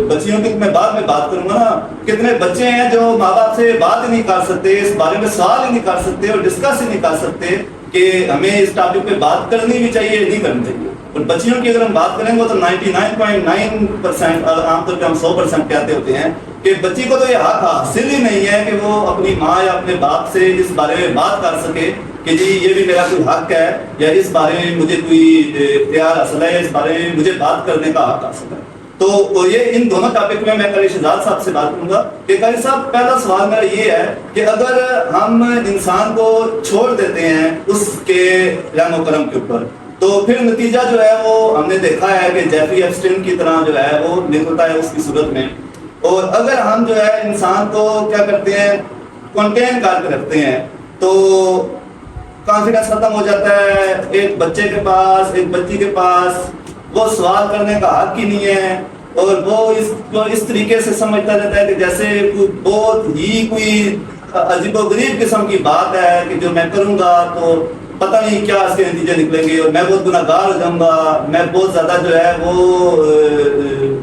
بچیوں کی میں بعد میں بات کروں گا نا، کتنے بچے ہیں جو ماں باپ سے بات ہی نہیں کر سکتے، اس بارے میں سوال ہی نہیں کر سکتے اور ڈسکس ہی نہیں کر سکتے کہ ہمیں اس ٹاپک پہ بات کرنی بھی چاہیے نہیں کرنی چاہیے۔ اور بچیوں کی اگر ہم بات کریں گے تو 99.9% عام طور پہ ہم 100% کہتے ہوتے ہیں کہ بچی کو تو یہ حق حاصل ہی نہیں ہے کہ وہ اپنی ماں یا اپنے باپ سے اس بارے میں بات کر سکے کہ جی یہ بھی میرا کوئی حق ہے، یا اس بارے میں مجھے کوئی اختیار حاصل ہے، یا اس بارے میں مجھے بات کرنے کا حق حاصل ہے۔ تو یہ ان دونوں ٹاپک میں قاری شہزاد صاحب سے بات کروں گا کہ قاری صاحب پہلا سوال میرا یہ ہے کہ اگر ہم انسان کو چھوڑ دیتے ہیں اس کے رحم و کرم کے اوپر تو پھر نتیجہ جو ہے وہ ہم نے دیکھا ہے کہ جیفری ایپسٹین کی طرح جو ہے وہ نکلتا ہے اس کی صورت میں۔ اور اگر ہم جو ہے انسان کو کیا کرتے ہیں کنٹین کر کے رکھتے ہیں تو کانفیڈنس ختم ہو جاتا ہے، ایک بچے کے پاس ایک بچی کے پاس وہ سوال کرنے کا حق ہی نہیں ہے، اور وہ اس کو اس طریقے سے سمجھتا رہتا ہے کہ جیسے کوئی بہت ہی کوئی عجیب و غریب قسم کی بات ہے کہ جو میں کروں گا تو پتہ نہیں کیا اس کے نتیجے نکلیں گے اور میں بہت گناہ گار ہو جاؤں گا، میں بہت زیادہ جو ہے وہ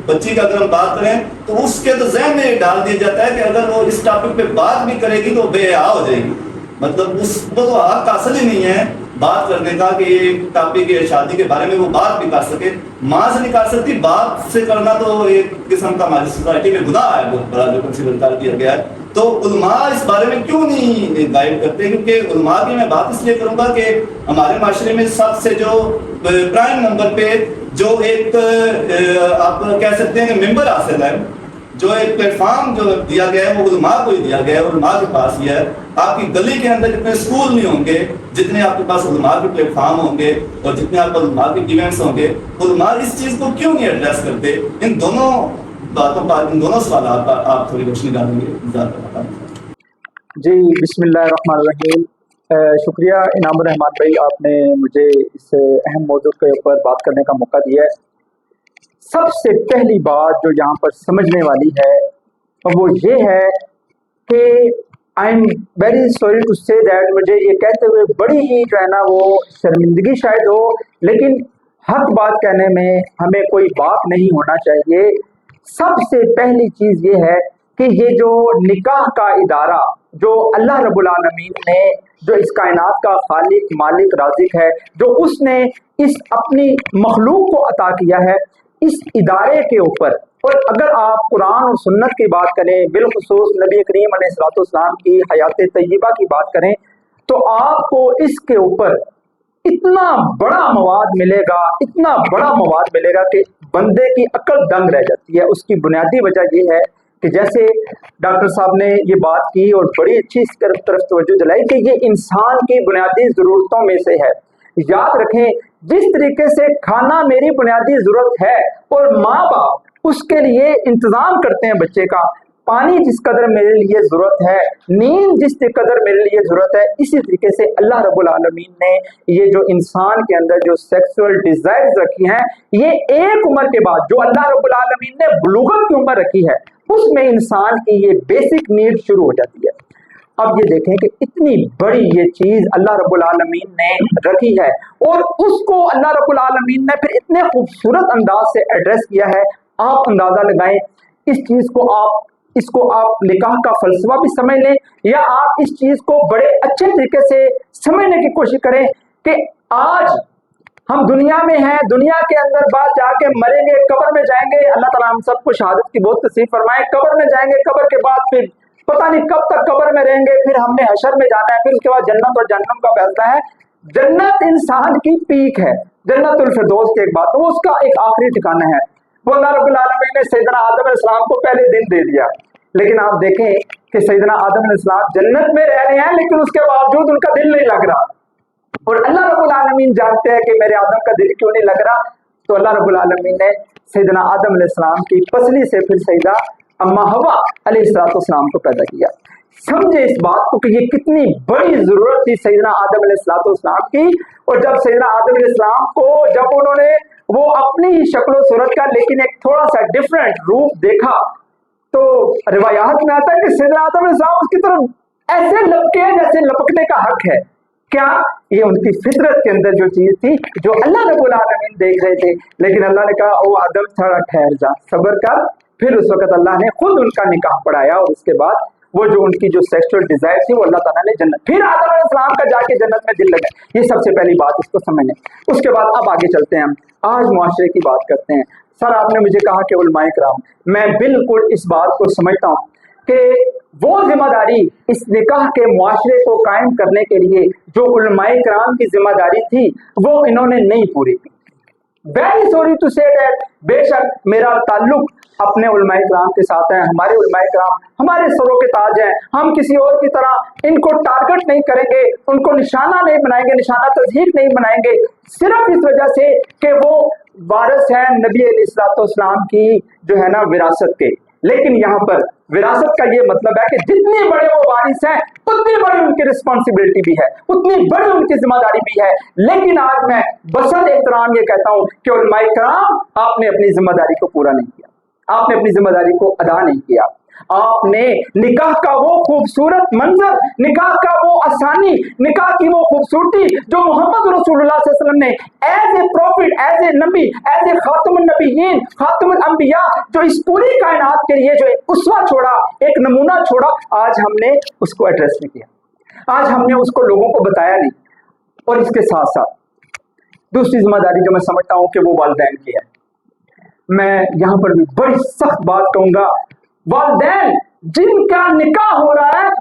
بچی کا اگر ہم بات کریں تو اس کے تو ذہن میں ڈال دیا جاتا ہے کہ اگر وہ اس ٹاپک پہ بات بھی کرے گی تو بے حیا ہو جائے گی، مطلب اس کو تو حق حاصل ہی نہیں ہے بات کرنے کا کہ یہ ٹاپک ہے شادی کے بارے میں وہ بات بھی کر سکے۔ ماں سے نہیں کر سکتی، باپ سے کرنا تو ایک قسم کا ہماری سوسائٹی میں گناہ ہے بہت بڑا جو کنسیڈر کر دیا گیا ہے۔ تو علماء اس بارے میں کیوں نہیں گائیڈ کرتے؟ کیونکہ علماء کی میں بات اس لیے کروں گا کہ ہمارے معاشرے میں سب سے جو پرائم نمبر پہ جو ایک آپ کہہ سکتے ہیں کہ ممبر حاصل ہے, جو ایک پلیٹ فارم جو دیا گیا ہے وہ علماء کو ہی دیا گیا ہے, علماء کے پاس ہی ہے. آپ کی گلی کے اندر جتنے اسکول نہیں ہوں گے, جتنے آپ کے پاس علماء کے پلیٹ فارم ہوں گے اور جتنے آپ کے علماء کے ایونٹس ہوں گے, علماء اس چیز کو کیوں نہیں ایڈریس کرتے؟ ان دونوں باتوں پر, ان دونوں سوالات پر آپ تھوڑی روشنی ڈالیں گے. جی بسم اللہ الرحمن الرحیم. شکریہ انعام الرحمان بھائی, آپ نے مجھے اس اہم موضوع کے اوپر بات کرنے کا موقع دیا ہے. سب سے پہلی بات جو یہاں پر سمجھنے والی ہے وہ یہ ہے کہ I am very sorry to say that, مجھے یہ کہتے ہوئے بڑی ہی جو ہے نا وہ شرمندگی شاید ہو, لیکن حق بات کہنے میں ہمیں کوئی باک نہیں ہونا چاہیے. سب سے پہلی چیز یہ ہے کہ یہ جو نکاح کا ادارہ جو اللہ رب العالمین نے, جو اس کائنات کا خالق مالک رازق ہے, جو اس نے اس اپنی مخلوق کو عطا کیا ہے, اس ادارے کے اوپر, اور اگر آپ قرآن اور سنت کی بات کریں, بالخصوص نبی کریم علیہ الصلوۃ والسلام کی حیات طیبہ کی بات کریں, تو آپ کو اس کے اوپر اتنا بڑا مواد ملے گا, اتنا بڑا مواد ملے گا کہ بندے کی عقل دنگ رہ جاتی ہے. اس کی بنیادی وجہ یہ ہے کہ جیسے ڈاکٹر صاحب نے یہ بات کی اور بڑی اچھی اس طرف توجہ دلائی کہ یہ انسان کی بنیادی ضرورتوں میں سے ہے. یاد رکھیں, جس طریقے سے کھانا میری بنیادی ضرورت ہے اور ماں باپ اس کے لیے انتظام کرتے ہیں بچے کا, پانی جس قدر میرے لیے ضرورت ہے, نیند جس قدر میرے لیے ضرورت ہے, اسی طریقے سے اللہ رب العالمین نے یہ جو انسان کے اندر جو سیکسول ڈیزائرز رکھی ہیں, یہ ایک عمر کے بعد جو اللہ رب العالمین نے بلوغت کی عمر رکھی ہے, اس میں انسان کی یہ بیسک نیڈ شروع ہو جاتی ہے. اب یہ دیکھیں کہ اتنی بڑی یہ چیز اللہ رب العالمین نے رکھی ہے, اور اس کو اللہ رب العالمین نے پھر اتنے خوبصورت انداز سے ایڈریس کیا ہے. آپ اندازہ لگائیں اس چیز کو, آپ نکاح کا فلسفہ بھی سمجھ لیں, یا آپ اس چیز کو بڑے اچھے طریقے سے سمجھنے کی کوشش کریں کہ آج ہم دنیا میں ہیں, دنیا کے اندر بعد جا کے مریں گے, قبر میں جائیں گے, اللہ تعالیٰ ہم سب کو شہادت کی بہت نصیب فرمائے. قبر میں جائیں گے, قبر کے بعد پھر پتہ نہیں کب تک قبر میں رہیں گے, پھر ہم نے حشر میں جانا ہے, پھر اس کے بعد جنت اور جہنم کا فیصلہ ہے. جنت انسان کی پیک ہے, جنت الفردوس کی ایک بات, وہ اس کا ایک آخری ٹھکانہ ہے. وہ اللہ رب العالمین نے سیدنا آدم علیہ السلام کو پہلے دن دے دیا, لیکن آپ دیکھیں کہ سیدنا آدم علیہ السلام جنت میں رہ رہے ہیں, لیکن اس کے باوجود ان کا دل نہیں لگ رہا. اور اللہ رب العالمین جانتے ہیں کہ میرے آدم کا دل کیوں نہیں لگ رہا, تو اللہ رب العالمین نے سیدنا آدم علیہ السلام کی پسلی سے پھر سیدہ اما حوا علیہ السلام کو پیدا کیا. سمجھے اس بات کو کہ یہ کتنی بڑی ضرورت تھی سیدنا آدم علیہ السلام کی. اور جب سیدنا آدم علیہ السلام کو جب انہوں نے وہ اپنی شکل و صورت کا لیکن ایک تھوڑا سا ڈفرینٹ روپ دیکھا, تو روایات میں آتا ہے کہ سیدنا آدم علیہ السلام اس کی طرف ایسے لپکے جیسے لپکنے کا حق ہے. کیا یہ ان کی فطرت کے اندر جو چیز تھی جو اللہ رب العالمین دیکھ رہے تھے, لیکن اللہ نے کہا او آدم تھوڑا ٹھہر جا, صبر کر. پھر اس وقت اللہ نے خود ان کا نکاح پڑھایا, اور اس کے بعد وہ جو ان کی جو سیکسول ڈیزائر تھی وہ اللہ تعالیٰ نے جنت, پھر آدم علیہ السلام کا جا کے جنت میں دل لگا. یہ سب سے پہلی بات, اس کو سمجھیں. اس کے بعد اب آگے چلتے ہیں, ہم آج معاشرے کی بات کرتے ہیں. سر آپ نے مجھے کہا کہ علماء کرام, میں بالکل اس بات کو سمجھتا ہوں کہ وہ ذمہ داری اس نکاح کے معاشرے کو قائم کرنے کے لیے جو علماء کرام کی ذمہ داری تھی وہ انہوں نے نہیں پوری کی. Very sorry to say that, بے شک میرا تعلق اپنے علماء کرام کے ساتھ ہے, ہمارے علماء کرام ہمارے سروں کے تاج ہیں, ہم کسی اور کی طرح ان کو ٹارگٹ نہیں کریں گے, ان کو نشانہ نہیں بنائیں گے, نشانہ تضحیق نہیں بنائیں گے, صرف اس وجہ سے کہ وہ وارث ہیں نبی علیہ الصلوۃ والسلام کی جو ہے نا وراثت کے. لیکن یہاں پر وراثت کا یہ مطلب ہے کہ جتنے بڑے وہ وارث ہیں اتنی بڑی ان کی رسپانسبلٹی بھی ہے, اتنی بڑی ان کی ذمہ داری بھی ہے. لیکن آج میں بصد احترام یہ کہتا ہوں کہ علماء کرام آپ نے اپنی ذمہ داری کو پورا نہیں کیا, آپ نے اپنی ذمہ داری کو ادا نہیں کیا. آپ نے نکاح کا وہ خوبصورت منظر, نکاح کا وہ آسانی, نکاح کی وہ خوبصورتی جو محمد رسول اللہ صلی اللہ علیہ وسلم نے as a prophet, as a نبی, ایز اے خاتم النبیین, خاتم الانبیاء, جو اس پوری کائنات کے لیے جو ایک اسوہ چھوڑا, ایک نمونہ چھوڑا, آج ہم نے اس کو ایڈریس نہیں کیا, آج ہم نے اس کو لوگوں کو بتایا نہیں. اور اس کے ساتھ ساتھ دوسری ذمہ داری جو میں سمجھتا ہوں کہ وہ والدین کی ہے. میں یہاں پر بھی بڑی سخت بات کہوں گا, والدین جن کا نکاح ہو رہا ہے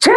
6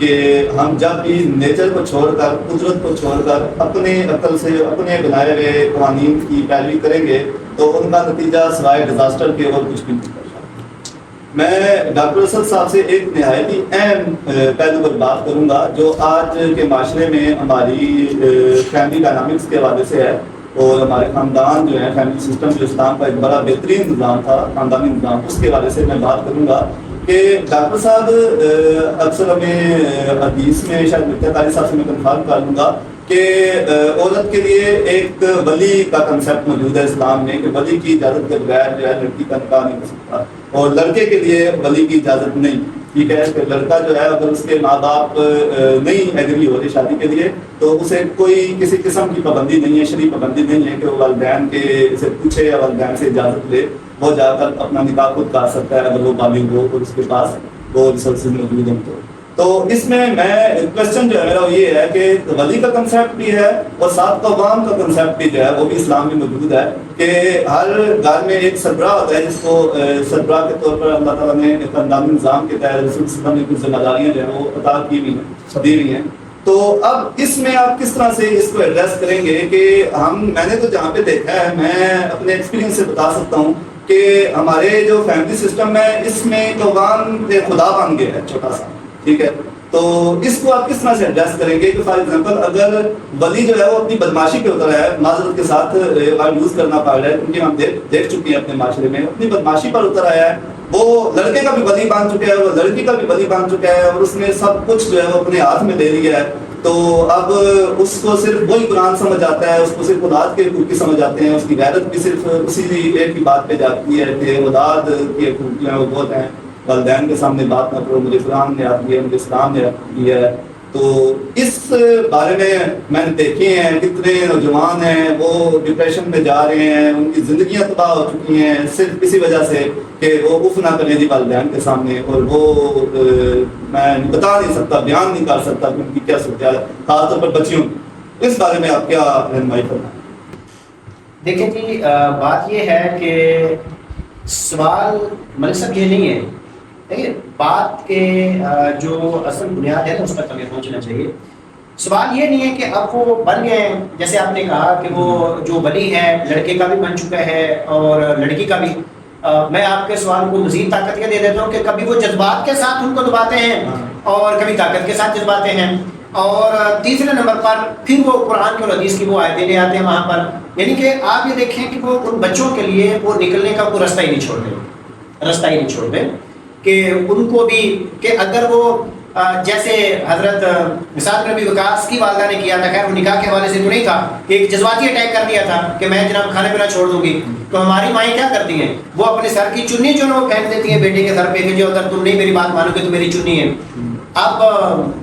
کہ ہم جب بھی نیچر کو چھوڑ کر، قدرت کو چھوڑ کر اپنے عقل سے اپنے بنائے ہوئے قوانین کی پیروی کریں گے تو ان کا نتیجہ سوائے ڈیزاسٹر کے اور کچھ بھی نہیں ہوگا۔ میں ڈاکٹر اسد صاحب سے ایک نہایت اہم پہلو پر بات کروں گا جو آج کے معاشرے میں ہماری فیملی ڈائنامکس کے حوالے سے ہے، اور ہمارے خاندان جو ہے، فیملی سسٹم جو اسلام کا ایک بڑا بہترین نظام تھا، خاندانی نظام، اس کے حوالے سے میں بات کروں گا کہ ڈاکٹر صاحب اکثر ہمیں حدیث میں، شاید مفتی قاری صاحب سے میں کنفرم کر لوں گا کہ عورت کے لیے ایک ولی کا کنسیپٹ موجود ہے اسلام میں کہ ولی کی اجازت کے بغیر جو ہے لڑکی کا نکاح نہیں ہو سکتا، اور لڑکے کے لیے ولی کی اجازت نہیں، ٹھیک ہے، کہ لڑکا جو ہے اگر اس کے ماں باپ نہیں ایگری ہو رہے شادی کے لیے تو اسے کوئی کسی قسم کی پابندی نہیں ہے، شرعی پابندی نہیں ہے کہ وہ والدین کے سے پوچھے یا والدین سے اجازت لے، وہ جا کر اپنا نکاح خود کر سکتا ہے اگر وہ بالغ ہو اور اس کے پاس وہ ریسورسز موجود ہوں تو اس میں کوشچن جو ہے میرا وہ یہ ہے کہ ولی کا کنسیپٹ بھی ہے اور سات قوام کا کنسیپٹ بھی جو ہے وہ بھی اسلام میں موجود ہے کہ ہر گھر میں ایک سربراہ ہوتا ہے جس کو سربراہ کے طور پر اللہ تعالیٰ نے خاندانی نظام کے تحت رسول صلی اللہ علیہ وسلم نے کچھ ذمہ داریاں جو ہیں وہ عطا کی ہوئی ہیں، دی ہوئی ہیں۔ تو اب اس میں آپ کس طرح سے اس کو ایڈریس کریں گے کہ میں نے تو جہاں پہ دیکھا ہے، میں اپنے ایکسپیرینس سے بتا سکتا ہوں کہ ہمارے جو فیملی سسٹم ہے اس میں قوام خدا بن گیا ہے چھوٹا سا، ٹھیک ہے، تو اس کو آپ کس طرح سے ایڈریس کریں گے کہ فار ایگزامپل اگر ولی جو ہے وہ اپنی بدماشی کے اتر ہے، معذرت کے ساتھ یوز کرنا پڑ رہا ہے کیونکہ ہم دیکھ چکے ہیں اپنے معاشرے میں، اپنی بدماشی پر اتر آیا ہے، وہ لڑکے کا بھی ولی بن چکا ہے، وہ لڑکی کا بھی ولی بن چکا ہے، اور اس نے سب کچھ جو ہے وہ اپنے ہاتھ میں لے لیا ہے، تو اب اس کو صرف وہی قرآن سمجھ آتا ہے، اس کو صرف اولاد کے حقوق کی سمجھ آتے ہیں، اس کی غیرت بھی صرف اسی ایک کی بات پہ جاتی ہے کہ اولاد کی حقوق جو ہیں وہ بہت ہیں، والدین کے سامنے بات نہ کرو، مجھے قرآن نے یاد کیا، مجھے اسلام نے یاد کی ہے۔ تو اس بارے میں نے دیکھے ہیں کتنے نوجوان ہیں وہ ڈپریشن میں جا رہے ہیں، ان کی زندگیاں تباہ ہو چکی ہیں صرف اسی وجہ سے کہ وہ اف نہ کریں جی والدین کے سامنے، اور وہ میں بتا نہیں سکتا، بیان نہیں کر سکتا کہ ان کی کیا صورت ہے، خاص طور پر بچیوں کی۔ اس بارے میں آپ کیا رہنمائی کرنا ہے؟ دیکھیں جی، بات یہ ہے کہ سوال ملک صاحب یہ نہیں ہے، دیکھیے بات کے جو اصل بنیاد ہے نا اس پر ہمیں پہنچنا چاہیے۔ سوال یہ نہیں ہے کہ اب وہ بن گئے، جیسے آپ نے کہا کہ وہ جو ولی ہے لڑکے کا بھی بن چکا ہے اور لڑکی کا بھی۔ میں آپ کے سوال کو مزید طاقت یہ دے دیتا ہوں کہ کبھی وہ جذبات کے ساتھ ان کو دباتے ہیں اور کبھی طاقت کے ساتھ جذباتے ہیں، اور تیسرے نمبر پر پھر وہ قرآن کے اور حدیث کی وہ آیتیں لے آتے ہیں وہاں پر، یعنی کہ آپ یہ دیکھیں کہ وہ ان بچوں کے لیے وہ نکلنے کا کوئی رستہ ہی نہیں چھوڑتے کہ ان کو بھی کہ اگر وہ جیسے حضرت سعد بن وقاص کی والدہ نے کیا تھا، خیر وہ نکاح کے حوالے سے تو نہیں تھا، کہ ایک جذباتی اٹیک کر دیا تھا کہ میں جناب کھانا پینا چھوڑ دوں گی، تو ہماری مائیں کیا کرتی ہیں، وہ اپنے سر کی چنی جو ہے وہ پھینک دیتی ہیں بیٹے کے سر پہ کہ جو اگر تم نہیں میری بات مانو گے تو میری چنی ہے۔ اب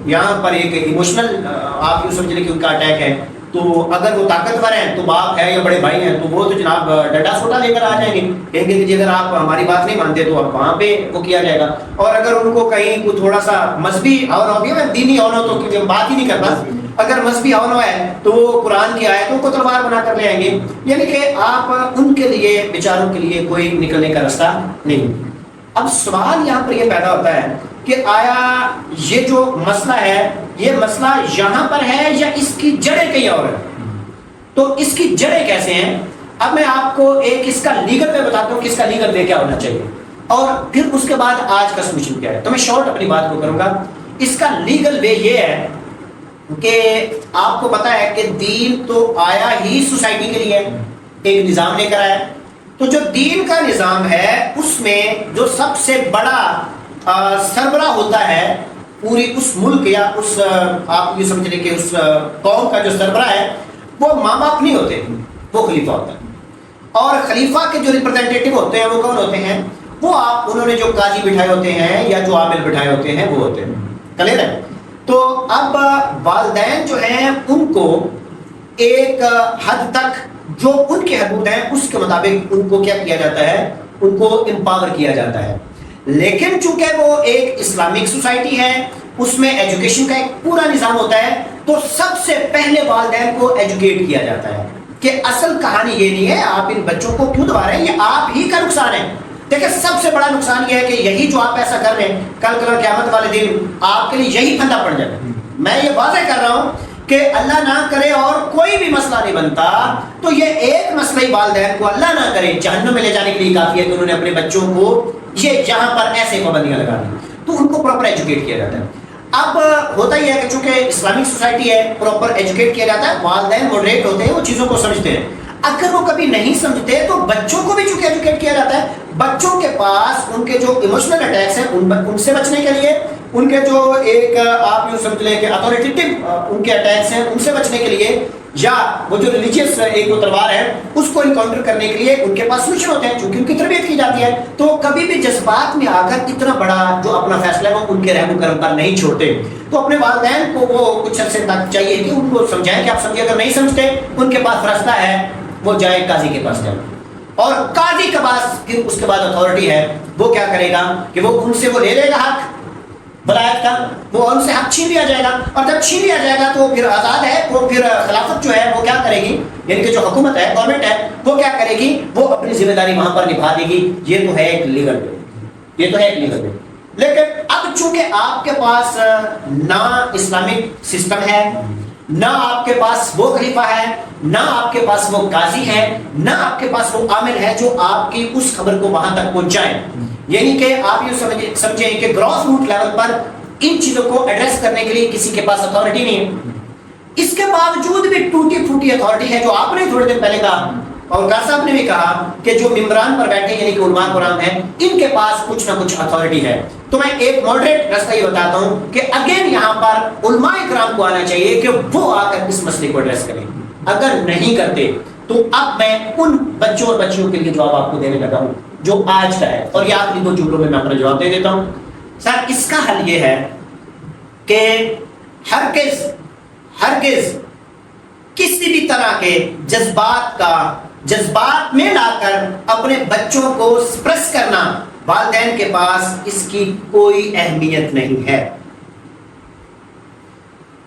یہاں پر ایک ایموشنل آپ یوں سمجھ لیں کہ ان کا اٹیک ہے، تو اگر وہ طاقتور ہیں تو باپ ہے یا بڑے بھائی ہیں تو وہ تو جناب ڈنڈا سوٹا لے کر آ جائیں گے، کہیں گے کہ اگر آپ ہماری بات نہیں مانتے تو اب وہاں پہ وہ کیا جائے گا، اور اگر ان کو کہیں کو تھوڑا سا مذہبی ہونو بھی ہے، دینی ہونو تو کیونکہ ہم بات ہی نہیں کرتا، اگر مذہبی ہونو ہے تو وہ قرآن کی آیتوں کو تلوار بنا کر لے آئیں گے، یعنی کہ آپ ان کے لیے بیچاروں کے لیے کوئی نکلنے کا رستہ نہیں۔ اب سوال یہاں پر یہ پیدا ہوتا ہے کہ آیا یہ جو مسئلہ ہے یہ مسئلہ یہاں پر ہے یا اس کی جڑیں کہیں اور ہیں؟ تو اس کی جڑیں کیسے ہیں؟ اب میں آپ کو ایک اس کا لیگل پہ بتاتا ہوں کہ اس کا لیگل وے کیا ہونا چاہیے، اور پھر اس کے بعد آج کا سولوشن کیا ہے۔ تو میں شارٹ اپنی بات کو کروں گا۔ اس کا لیگل وے یہ ہے کہ آپ کو پتا ہے کہ دین تو آیا ہی سوسائٹی کے لیے، ایک نظام لے کر آیا، تو جو دین کا نظام ہے اس میں جو سب سے بڑا سربراہ ہوتا ہے پوری اس ملک یا اس آپ یہ سمجھ لیں کہ اس قوم کا جو سربراہ ہے وہ ماں باپ نہیں ہوتے، وہ خلیفہ ہوتا ہے، اور خلیفہ کے جو ریپرزینٹیٹو ہوتے ہیں وہ کون ہوتے ہیں؟ وہ آپ انہوں نے جو قاضی بٹھائے ہوتے ہیں یا جو عامل بٹھائے ہوتے ہیں وہ ہوتے ہیں، کلیئر ہے؟ تو اب والدین جو ہیں ان کو ایک حد تک جو ان کے حدود ہیں اس کے مطابق ان کو کیا کیا جاتا ہے، ان کو امپاور کیا جاتا ہے، لیکن چونکہ وہ ایک اسلامک سوسائٹی ہے اس میں ایجوکیشن کا ایک پورا نظام ہوتا ہے، تو سب سے پہلے والدین کو ایجوکیٹ کیا جاتا ہے کہ اصل کہانی یہ نہیں ہے آپ ان بچوں کو کیوں دبا رہے ہیں، یہ آپ ہی کا نقصان ہے۔ دیکھیں سب سے بڑا نقصان یہ ہے کہ یہی جو آپ ایسا کر رہے ہیں کل قیامت والے دن آپ کے لیے یہی پھندا پڑ جائے گا. میں یہ واضح کر رہا ہوں کہ اللہ نہ کرے اور کوئی بھی مسئلہ نہیں بنتا تو یہ ایک مسئلہ ہی والدین کو اللہ نہ کرے جہنم میں لے جانے کے لیے کافی ہے کہ انہوں نے اپنے بچوں کو یہ جہاں پر ایسے پابندیاں لگا دی تو ان کو پراپر ایجوکیٹ کیا جاتا ہے. اب ہوتا ہی ہے کہ چونکہ اسلامک سوسائٹی ہے پراپر ایجوکیٹ کیا جاتا ہے, والدین ماڈریٹ ہوتے ہیں, وہ چیزوں کو سمجھتے ہیں. اگر وہ کبھی نہیں سمجھتے تو بچوں کو بھی چونکہ ایجوکیٹ کیا جاتا ہے, بچوں کے پاس ان کے جو ایموشنل اٹیکس ہیں ان سے بچنے کے لیے, ان کے جو ایک آپ یوں سمجھ لیں کہ اتھارٹیٹیو ان کے اٹیکس ہیں ان سے بچنے کے لیے, یا وہ جو ریلیجیس ایک وہ تلوار ہے اس کو انکاؤنٹر کرنے کے لیے ان کے پاس سولوشن ہوتے ہیں چونکہ ان کی تربیت کی جاتی ہے. تو کبھی بھی جذبات میں آ کر اتنا بڑا جو اپنا فیصلہ ہے وہ ان کے رحم و کرم پر نہیں چھوڑتے. تو اپنے والدین کو وہ کچھ عرصے تک چاہیے کہ ان کو سمجھائیں کہ آپ سمجھے, اگر نہیں سمجھتے ان کے پاس راستہ ہے وہ جائے قاضی کے پاس جائے, اور قاضی کے پاس پھر اس کے بعد اتھارٹی ہے وہ کیا کرے گا کہ وہ ان سے وہ لے لے گا حق ولایت کا, وہ ان سے حق چھین لیا جائے گا, اور جب چھین لیا جائے گا تو وہ پھر آزاد ہے, وہ پھر خلافت جو ہے وہ کیا کرے گی, یعنی کہ جو حکومت ہے گورنمنٹ ہے وہ کیا کرے گی, وہ اپنی ذمہ داری وہاں پر نبھا دے گی. یہ تو ہے ایک لیگل وے, یہ تو ہے ایک لیگل وے. لیکن اب چونکہ آپ کے پاس نہ اسلامک سسٹم ہے, نہ آپ کے پاس وہ خلیفہ ہے, نہ آپ کے پاس وہ قاضی ہے, نہ آپ کے پاس وہ عامل ہے جو آپ کی اس خبر کو وہاں تک پہنچائے, یعنی کہ آپ یہ سمجھیں کہ گراس روٹ لیول پر ان چیزوں کو ایڈریس کرنے کے لیے کسی کے پاس اتھارٹی نہیں ہے. اس کے باوجود بھی ٹوٹی پھوٹی اتھارٹی ہے جو آپ نے تھوڑے دن پہلے کہا, اور قاضی صاحب نے بھی کہا کہ جو ممبران پر بیٹھے یعنی کہ علماء کرام ہیں ان کے پاس کچھ نہ کچھ اتھارٹی ہے. تو میں ایک ماڈریٹ راستہ یہ بتاتا ہوں کہ اگین یہاں پر علماء کرام کو آنا چاہیے کہ وہ آ کر اس مسئلے کو ایڈریس کریں. اگر نہیں کرتے تو اب میں ان بچوں اور بچیوں کے لیے جواب آپ کو دینے لگا ہوں جو آج کا ہے, اور یہ آخری 2 جملوں میں اپنا جواب دے دیتا ہوں. سر اس کا حل یہ ہے کہ ہرگز کسی بھی طرح کے جذبات میں لا کر اپنے بچوں کو سپریس کرنا والدین کے پاس اس کی کوئی اہمیت نہیں ہے.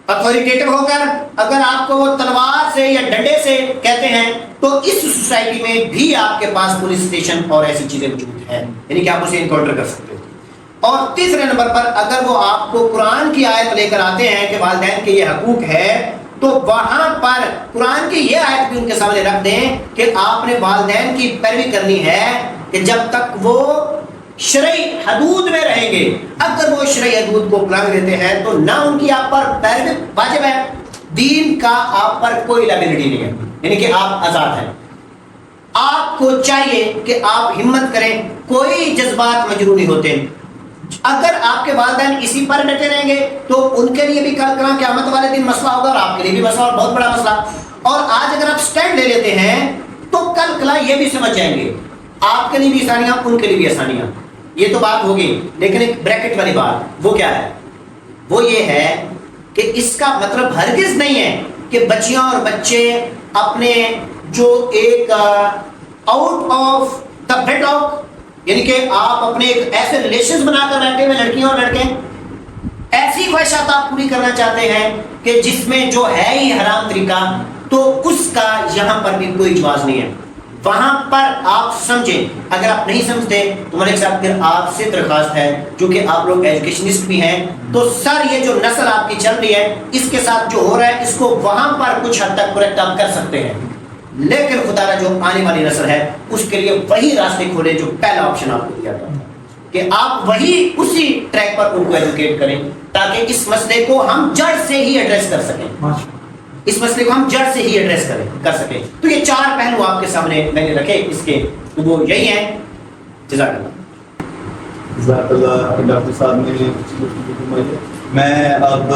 اتھارٹیٹیو ہو کر اگر آپ کو وہ تلوار سے یا ڈنڈے سے کہتے ہیں تو اس سوسائٹی میں بھی آپ کے پاس پولیس اسٹیشن اور ایسی چیزیں موجود ہیں, یعنی کہ آپ اسے انکاؤنٹر کر سکتے ہیں. اور تیسرے نمبر پر اگر وہ آپ کو قرآن کی آیت لے کر آتے ہیں کہ والدین کے یہ حقوق ہے تو وہاں پر قرآن کی یہ آیت بھی ان کے سامنے رکھ دیں کہ آپ نے والدین کی پیروی کرنی ہے کہ جب تک وہ شرعی حدود میں رہیں گے. اگر وہ شرعی حدود کو پلانگ دیتے ہیں تو نہ ان کی آپ پر پیروی واجب ہے, دین کا آپ پر کوئی لائبلٹی نہیں ہے, یعنی کہ آپ آزاد ہیں. آپ کو چاہیے کہ آپ ہمت کریں, کوئی جذبات مجروح نہیں ہوتے. اگر آپ کے والدین اسی پر ڈٹے رہیں گے تو ان کے لیے بھی کل قیامت والے دن مسئلہ ہوگا, اور آپ کے لیے بھی مسئلہ, اور بہت بڑا مسئلہ. اور آج اگر آپ سٹینڈ لے لیتے ہیں تو کل کلا یہ بھی سمجھ جائیں گے آپ کے لیے بھی آسانیاں, ان کے لیے بھی آسانیاں. یہ تو بات ہوگی, لیکن ایک بریکٹ والی بات وہ کیا ہے, وہ یہ ہے کہ اس کا مطلب ہرگز نہیں ہے کہ بچیاں اور بچے اپنے جو ایک آؤٹ آف دا ویڈلاک, یعنی کہ آپ اپنے ایک ایسے ریلیشنز بنا کر بیٹھے ہوئے لڑکیاں اور لڑکے ایسی خواہشات آپ پوری کرنا چاہتے ہیں کہ جس میں جو ہے ہی حرام طریقہ, تو اس کا یہاں پر بھی کوئی جواز نہیں ہے. وہاں پر آپ سمجھیں, اگر آپ نہیں سمجھتے تو ملک صاحب پھر آپ سے درخواست ہے, جو کہ آپ لوگ ایجوکیشنسٹ بھی ہیں, تو سر یہ جو نسل آپ کی چل رہی ہے اس کے ساتھ جو ہو رہا ہے اس کو وہاں پر کچھ حد تک کریکٹ آپ کر سکتے ہیں, لیکن خدا را جو آنے والی نسل ہے اس کے لیے وہی راستے کھولے جو پہلا آپشن آپ کو دیا تھا, کہ آپ وہی اسی ٹریک پر ان کو ایجوکیٹ کریں تاکہ اس مسئلے کو ہم جڑ سے ہی ایڈریس کر سکیں, اس مسئلے کو ہم جڑ سے ہی ایڈریس کر سکیں. تو یہ 4 پہلو آپ کے سامنے میں نے رکھے اس کے, تو وہ یہی ہیں. جزاک اللہ. جزاک اللہ ڈاکٹر صاحب نے. میں اب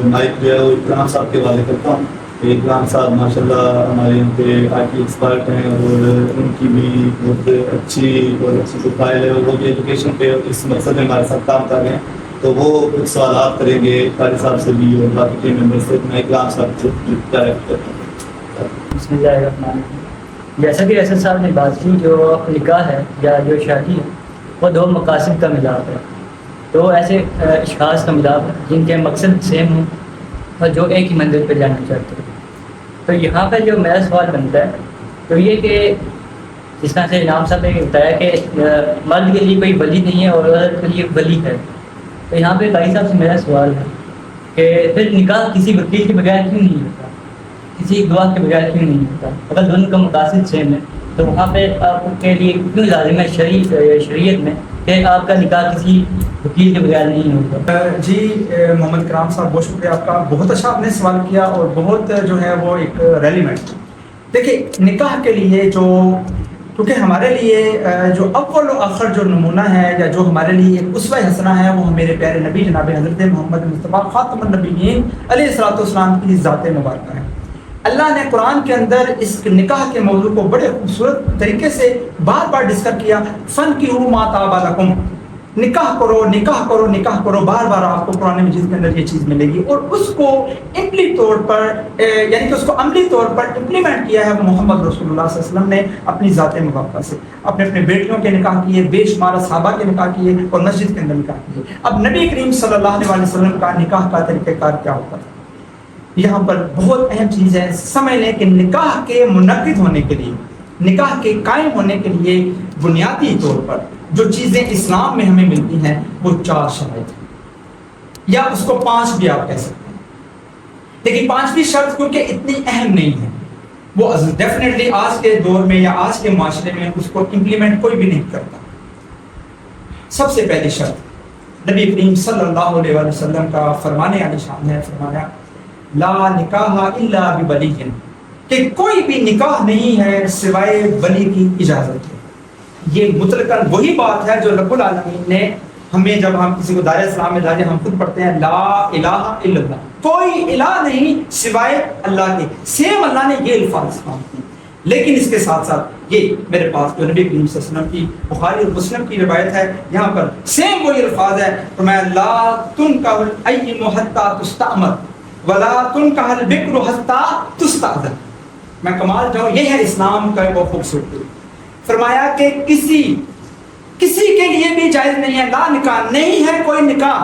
مائک جو ہے وہ اکرام صاحب کے حوالے کرتا ہوں. اکرام صاحب ماشاء اللہ ہمارے یہاں پہ آئی ٹی ایکسپرٹ ہیں, اور ان کی بھی بہت اچھی پروفائل ہے, اور وہ بھی ایجوکیشن پہ اس مقصد میں ہمارے ساتھ کام کر رہے ہیں. تو وہ کچھ سوالات کریں گے قاری صاحب سے بھی اور باقی ٹیم ممبر سے. میں اکرام صاحب سے ڈائریکٹ کرتا ہوں. بسم اللہ الرحمن الرحیم. جیسا کہ اسد صاحب نے بات کی, جو نکاح ہے یا جو شادی ہے وہ 2 مقاصد کا ملاپ ہے, 2 ایسے اشخاص کا ملاپ ہے جن کے مقصد سیم ہوں اور جو ایک ہی منزل پہ جانا چاہتے ہیں. تو یہاں پر جو میرا سوال بنتا ہے تو یہ کہ جس طرح سے انعام صاحب نے بتایا کہ مرد کے لیے کوئی ولی نہیں ہے اور عورت کے لیے ولی ہے، تو یہاں پہ قاری صاحب سے میرا سوال ہے کہ پھر نکاح کسی وکیل کے بغیر کیوں نہیں ہوتا، کسی گواہ کے بغیر کیوں نہیں ہوتا؟ اگر دونوں کا مقاصد سیم ہے تو وہاں پہ آپ کے لیے کیوں لازم ہے شریعت میں کہ آپ کا نکاح کسی وکیل کے بغیر نہیں ہوگا؟ جی محمد کرام صاحب بہت شکریہ آپ کا، بہت اچھا آپ نے سوال کیا اور بہت جو ہے وہ ایک ریلیونٹ۔ دیکھیں نکاح کے لیے جو، کیونکہ ہمارے لیے جو اول و آخر جو نمونہ ہے یا جو ہمارے لیے ایک اسوہ حسنہ ہے وہ میرے پیارے نبی جناب حضرت محمد مصطفیٰ خاتم النبیین علیہ الصلوۃ والسلام کی ذات مبارکہ ہے۔ اللہ نے قرآن کے اندر اس نکاح کے موضوع کو بڑے خوبصورت طریقے سے بار بار ڈسکس کیا، فَانْكِحُوا مَا طَابَ لَكُمْ، نکاح کرو نکاح کرو نکاح کرو، بار بار آپ کو قرآن مجید کے اندر یہ چیز ملے گی، اور اس کو عملی طور پر یعنی کہ اس کو عملی طور پر امپلیمنٹ کیا ہے وہ محمد رسول اللہ صلی اللہ علیہ وسلم نے اپنی ذات مبارکہ سے، اپنے بیٹیوں کے نکاح کیے، بے شمار صحابہ کے نکاح کیے اور مسجد کے اندر نکاح کیے۔ اب نبی کریم صلی اللہ علیہ وسلم کا نکاح کا طریقہ کار کیا ہوتا ہے؟ یہاں پر بہت اہم چیز ہے، سمجھ لیں کہ نکاح کے منعقد ہونے کے لیے، نکاح کے قائم ہونے کے لیے بنیادی طور پر جو چیزیں اسلام میں ہمیں ملتی ہیں وہ 4 شرائط ہیں، یا اس کو 5 بھی آپ کہہ سکتے ہیں، لیکن 5ویں شرط کیونکہ اتنی اہم نہیں ہے، وہ ڈیفینیٹلی آج کے دور میں یا آج کے معاشرے میں اس کو امپلیمنٹ کوئی بھی نہیں کرتا۔ سب سے پہلی شرط نبی کریم صلی اللہ علیہ وسلم کا فرمانے علی شان ہے، فرمایا لا نکاح الا بولی، کہ کوئی بھی نکاح نہیں ہے سوائے ولی کی اجازت ہے۔ یہ مطلقاً وہی بات ہے جو رب العالمین نے ہمیں، جب ہم کسی کو دائرہ اسلام میں لاتے ہم خود پڑھتے ہیں لا الہ الا اللہ، کوئی الہ نہیں سوائے اللہ کے، سیم اللہ نے یہ الفاظ استعمال کیے۔ لیکن اس کے ساتھ ساتھ یہ میرے پاس جو نبی کریم صلی اللہ علیہ وسلم کی بخاری اور مسلم کی روایت ہے، یہاں پر سیم وہی الفاظ ہے، فرمایا لا تنکح الایم حتی تستأمر ولا تنکح البکر حتی تستأذن۔ میں کمال جاؤں، یہ ہے اسلام کا وہ خوبصورتی۔ فرمایا کہ کسی کے لیے بھی جائز نہیں ہے، لا نکاح، نہیں ہے کوئی نکاح،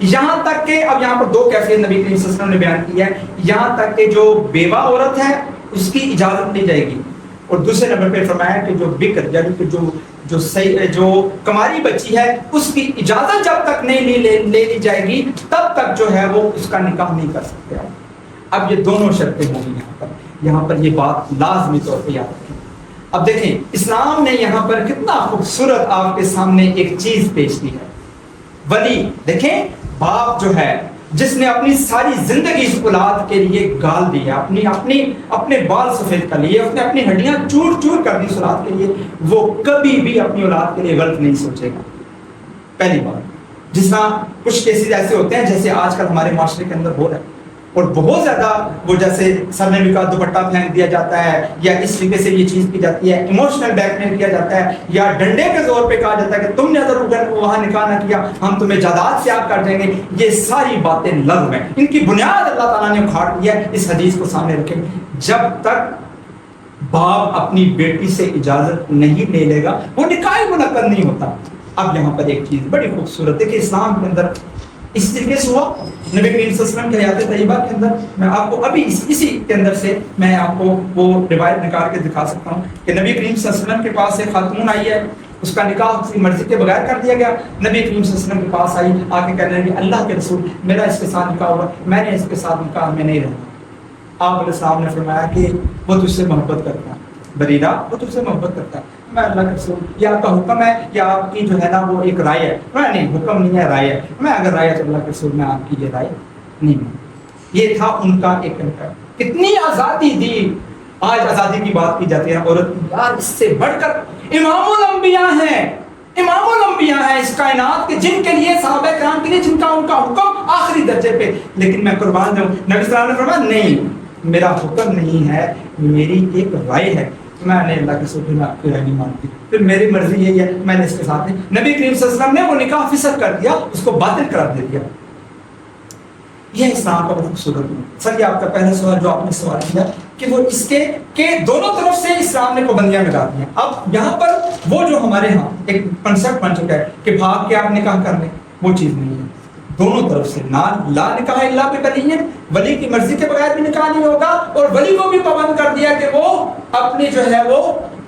یہاں تک کہ اب یہاں پر 2 کیفیت نبی کریم صلی اللہ علیہ وسلم نے بیان کی ہے، یہاں تک کہ جو بیوہ عورت ہے اس کی اجازت نہیں جائے گی، اور دوسرے نمبر پہ فرمایا کہ جو بکر یعنی کہ جو کماری بچی ہے اس کی اجازت جب تک نہیں لے لی جائے گی تب تک جو ہے وہ اس کا نکاح نہیں کر سکتے۔ اب یہ دونوں شرطیں ہوں گی یہاں پر یہ بات لازمی طور پہ یاد رکھیں۔ اب دیکھیں اسلام نے یہاں پر کتنا خوبصورت آپ کے سامنے ایک چیز پیش کی ہے، ولی۔ دیکھیں باپ جو ہے جس نے اپنی ساری زندگی اس اولاد کے لیے گال دی ہے، اپنے بال سفید کر لیے، اپنی ہڈیاں چور چور کر دی اس اولاد کے لیے، وہ کبھی بھی اپنی اولاد کے لیے غلط نہیں سوچے گا۔ پہلی بات، جس طرح کچھ کیسز ایسے ہوتے ہیں جیسے آج کل ہمارے معاشرے کے اندر ہو رہا ہے، اور بہت زیادہ وہ جیسے سر میں بھی کا دوپٹہ پھینک دیا جاتا ہے، یا اس طریقے سے یہ چیز کی جاتی ہے، ایموشنل بلیک میل کیا جاتا ہے، یا ڈنڈے کے زور پہ کہا جاتا ہے کہ تم نے اگر وہاں نکاح نہ کیا ہم تمہیں جائیداد سے آپ کر دیں گے۔ یہ ساری باتیں لغو ہیں، ان کی بنیاد اللہ تعالیٰ نے اکھاڑ دی ہے۔ اس حدیث کو سامنے رکھیں، جب تک باپ اپنی بیٹی سے اجازت نہیں لے لے گا وہ نکاح منعقد نہیں ہوتا۔ اب یہاں پر ایک چیز بڑی خوبصورت ہے کہ اسلام کے اندر اس طریقے سے ہوا، نبی کریم صلی اللہ علیہ وسلم کی حیات طیبہ کے اندر، میں آپ کو ابھی اسی کے اندر سے میں آپ کو وہ روایت نکال کے دکھا سکتا ہوں کہ نبی کریم صلی اللہ علیہ وسلم کے پاس ایک خاتون آئی ہے، اس کا نکاح اس کی مرضی کے بغیر کر دیا گیا۔ نبی کریم صلی اللہ علیہ وسلم کے پاس آئی، آ کے کہنے لگی اللہ کے رسول میرا اس کے ساتھ نکاح ہوا، میں نے اس کے ساتھ نکاح میں نہیں رہنا۔ آپ علیہ السلام نے فرمایا کہ وہ تجھ سے محبت کرتا ہے، بریرہ وہ تجھ سے محبت کرتا ہے۔ میں اللہ کے رسول یہ آپ کا حکم ہے یا آپ کی جو ہے نا وہ ایک رائے ہے؟ میں نہیں، حکم نہیں ہے، رائے ہے۔ میں اگر رائے ہے تو اللہ کے رسول میں آپ کی یہ رائے نہیں ہے۔ یہ تھا ان کا ایک انکار۔ کتنی آزادی دی، آج آزادی کی بات کی جاتی ہے عورت کی، یار اس سے بڑھ کر امام الانبیاء ہیں، امام الانبیاء ہیں اس کائنات کے، جن کے لیے صحابہ کرام کے لیے جن کا ان کا حکم آخری درجے پہ، لیکن میں قربان جاؤں نبی صلی اللہ علیہ وسلم نے فرمایا نہیں میرا حکم نہیں ہے، میری ایک رائے ہے، میں نے اللہ کے رسول میں آپ کی رائے نہیں مانتی، پھر میری مرضی یہی ہے میں نے اس کے ساتھ نہیں۔ نبی کریم صلی اللہ علیہ وسلم نے وہ نکاح فسخ کر دیا، اس کو باطل قرار دے دیا۔ یہ اسلام کا بہت خوبصورت ہے۔ سر یہ آپ کا پہلا سوال جو آپ نے سوال کیا کہ وہ اس کے کہ دونوں طرف سے اسلام نے پابندیاں لگا دی ہیں۔ اب یہاں پر وہ جو ہمارے ہاں ایک کنسپٹ بن چکا ہے کہ بھاگ کے آپ نکاح کر لیں، وہ چیز نہیں ہے۔ دونوں طرف سے لا نکاح الا بولی ہے، ولی کی مرضی کے بغیر بھی نکاح نہیں ہوگا، اور ولی کو بھی پابند کر دیا کہ وہ اپنی جو ہے وہ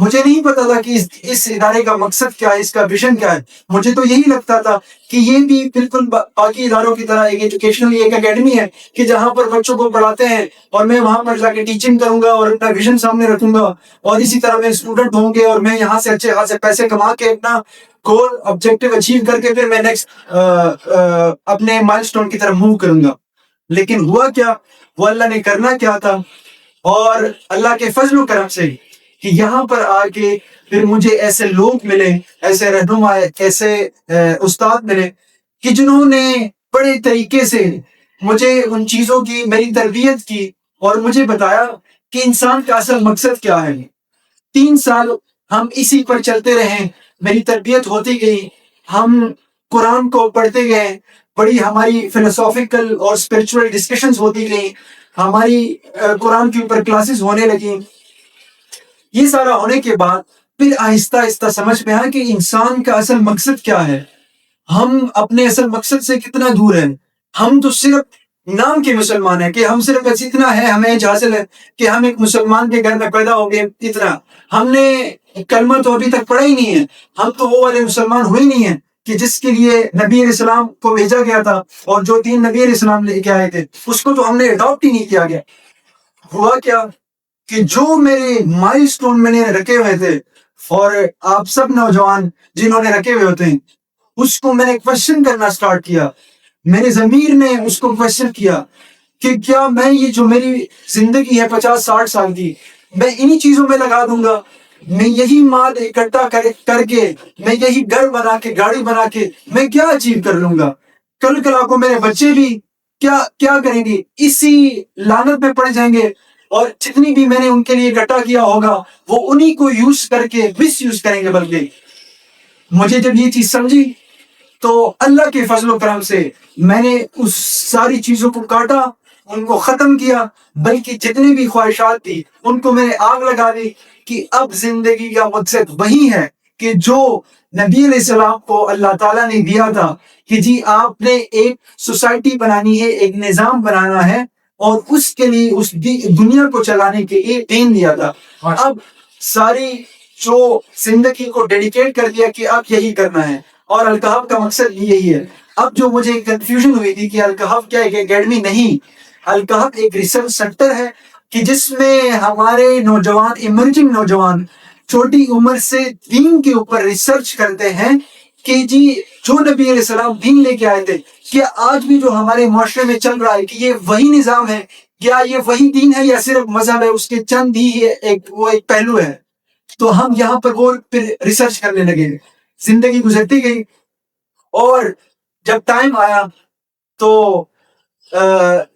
مجھے نہیں پتا تھا کہ اس ادارے کا مقصد کیا ہے، اس کا ویژن کیا ہے. مجھے تو یہی لگتا تھا کہ یہ بھی بالکل باقی اداروں کی طرح ایک ایجوکیشنل ایک اکیڈمی ہے کہ جہاں پر بچوں کو پڑھاتے ہیں اور میں وہاں پر جا کے ٹیچنگ کروں گا اور اپنا ویژن سامنے رکھوں گا اور اسی طرح میرے اسٹوڈنٹ ہوں گے اور میں یہاں سے اچھے خاصے پیسے کما کے اپنا گول آبجیکٹو اچیو کر کے پھر میں نیکسٹ اپنے مائل سٹون کی طرف موو کروں گا. لیکن ہوا کیا، وہ اللہ نے کرنا کیا تھا، اور اللہ کے فضل و کرم سے کہ یہاں پر آ کے پھر مجھے ایسے لوگ ملے، ایسے رہنما، ایسے استاد ملے کہ جنہوں نے بڑے طریقے سے مجھے ان چیزوں کی میری تربیت کی اور مجھے بتایا کہ انسان کا اصل مقصد کیا ہے. 3 سال ہم اسی پر چلتے رہے، میری تربیت ہوتی گئی، ہم قرآن کو پڑھتے گئے، بڑی ہماری فلسافیکل اور اسپرچول ڈسکشنز ہوتی گئیں، ہماری قرآن کے اوپر کلاسز ہونے لگیں. یہ سارا ہونے کے بعد پھر آہستہ آہستہ سمجھ میں آیا کہ انسان کا اصل مقصد کیا ہے، ہم اپنے اصل مقصد سے کتنا دور ہیں. ہم تو صرف نام کے مسلمان ہیں کہ ہم صرف بس اتنا ہے، ہمیں حاصل ہے کہ ہم ایک مسلمان کے گھر میں پیدا ہو گئے، اتنا. ہم نے کلمہ تو ابھی تک پڑھا ہی نہیں ہے، ہم تو وہ والے مسلمان ہوئے نہیں ہیں کہ جس کے لیے نبی علیہ السلام کو بھیجا گیا تھا اور جو دین نبی علیہ السلام لے کے آئے تھے اس کو تو ہم نے اڈاپٹ ہی نہیں کیا گیا. ہوا کیا کہ جو میرے مائل سٹون میں نے رکھے ہوئے تھے اور آپ سب نوجوان جنہوں نے رکھے ہوئے ہوتے ہیں اس کو میں نے کوشچن کرنا سٹارٹ کیا. میرے ضمیر نے اس کو کوشچن کیا کہ کیا میں یہ جو میری زندگی ہے 50-60 سال کی، میں انہی چیزوں میں لگا دوں گا، میں یہی مال اکٹھا کر کے، میں یہی گھر بنا کے، گاڑی بنا کے میں کیا اچیو کر لوں گا؟ کل کلا کو میرے بچے بھی کیا کریں گے؟ اسی لعنت میں پڑ جائیں گے اور جتنی بھی میں نے ان کے لیے اکٹھا کیا ہوگا وہ انہی کو یوز کر کے مس یوز کریں گے. بلکہ مجھے جب یہ چیز سمجھی تو اللہ کے فضل و کرم سے میں نے اس ساری چیزوں کو کاٹا، ان کو ختم کیا، بلکہ جتنی بھی خواہشات تھی ان کو میں نے آگ لگا دی کہ اب زندگی کا مقصد وہی ہے کہ جو نبی علیہ السلام کو اللہ تعالیٰ نے دیا تھا کہ جی آپ نے ایک سوسائٹی بنانی ہے، ایک نظام بنانا ہے اور اس کے لیے اس دنیا کو چلانے کے لیے دین دیا تھا. اب ساری جو زندگی کو ڈیڈیکیٹ کر دیا کہ اب یہی کرنا ہے، اور الکہف کا مقصد بھی یہی ہے. اب جو مجھے کنفیوژن ہوئی تھی کہ الکہف کیا ایک اکیڈمی، نہیں، الکہف ایک ریسرچ سینٹر ہے کہ جس میں ہمارے نوجوان، ایمرجنگ نوجوان چھوٹی عمر سے دین کے اوپر ریسرچ کرتے ہیں کہ جی جو نبی علیہ السلام دین لے کے آئے تھے کیا آج بھی جو ہمارے معاشرے میں چل رہا ہے کہ یہ وہی نظام ہے، کیا یہ وہی دین ہے یا صرف مذہب ہے، اس کے چند ہی ایک پہلو ہے. تو ہم یہاں پر وہ پھر ریسرچ کرنے لگے. زندگی گزرتی گئی اور جب ٹائم آیا تو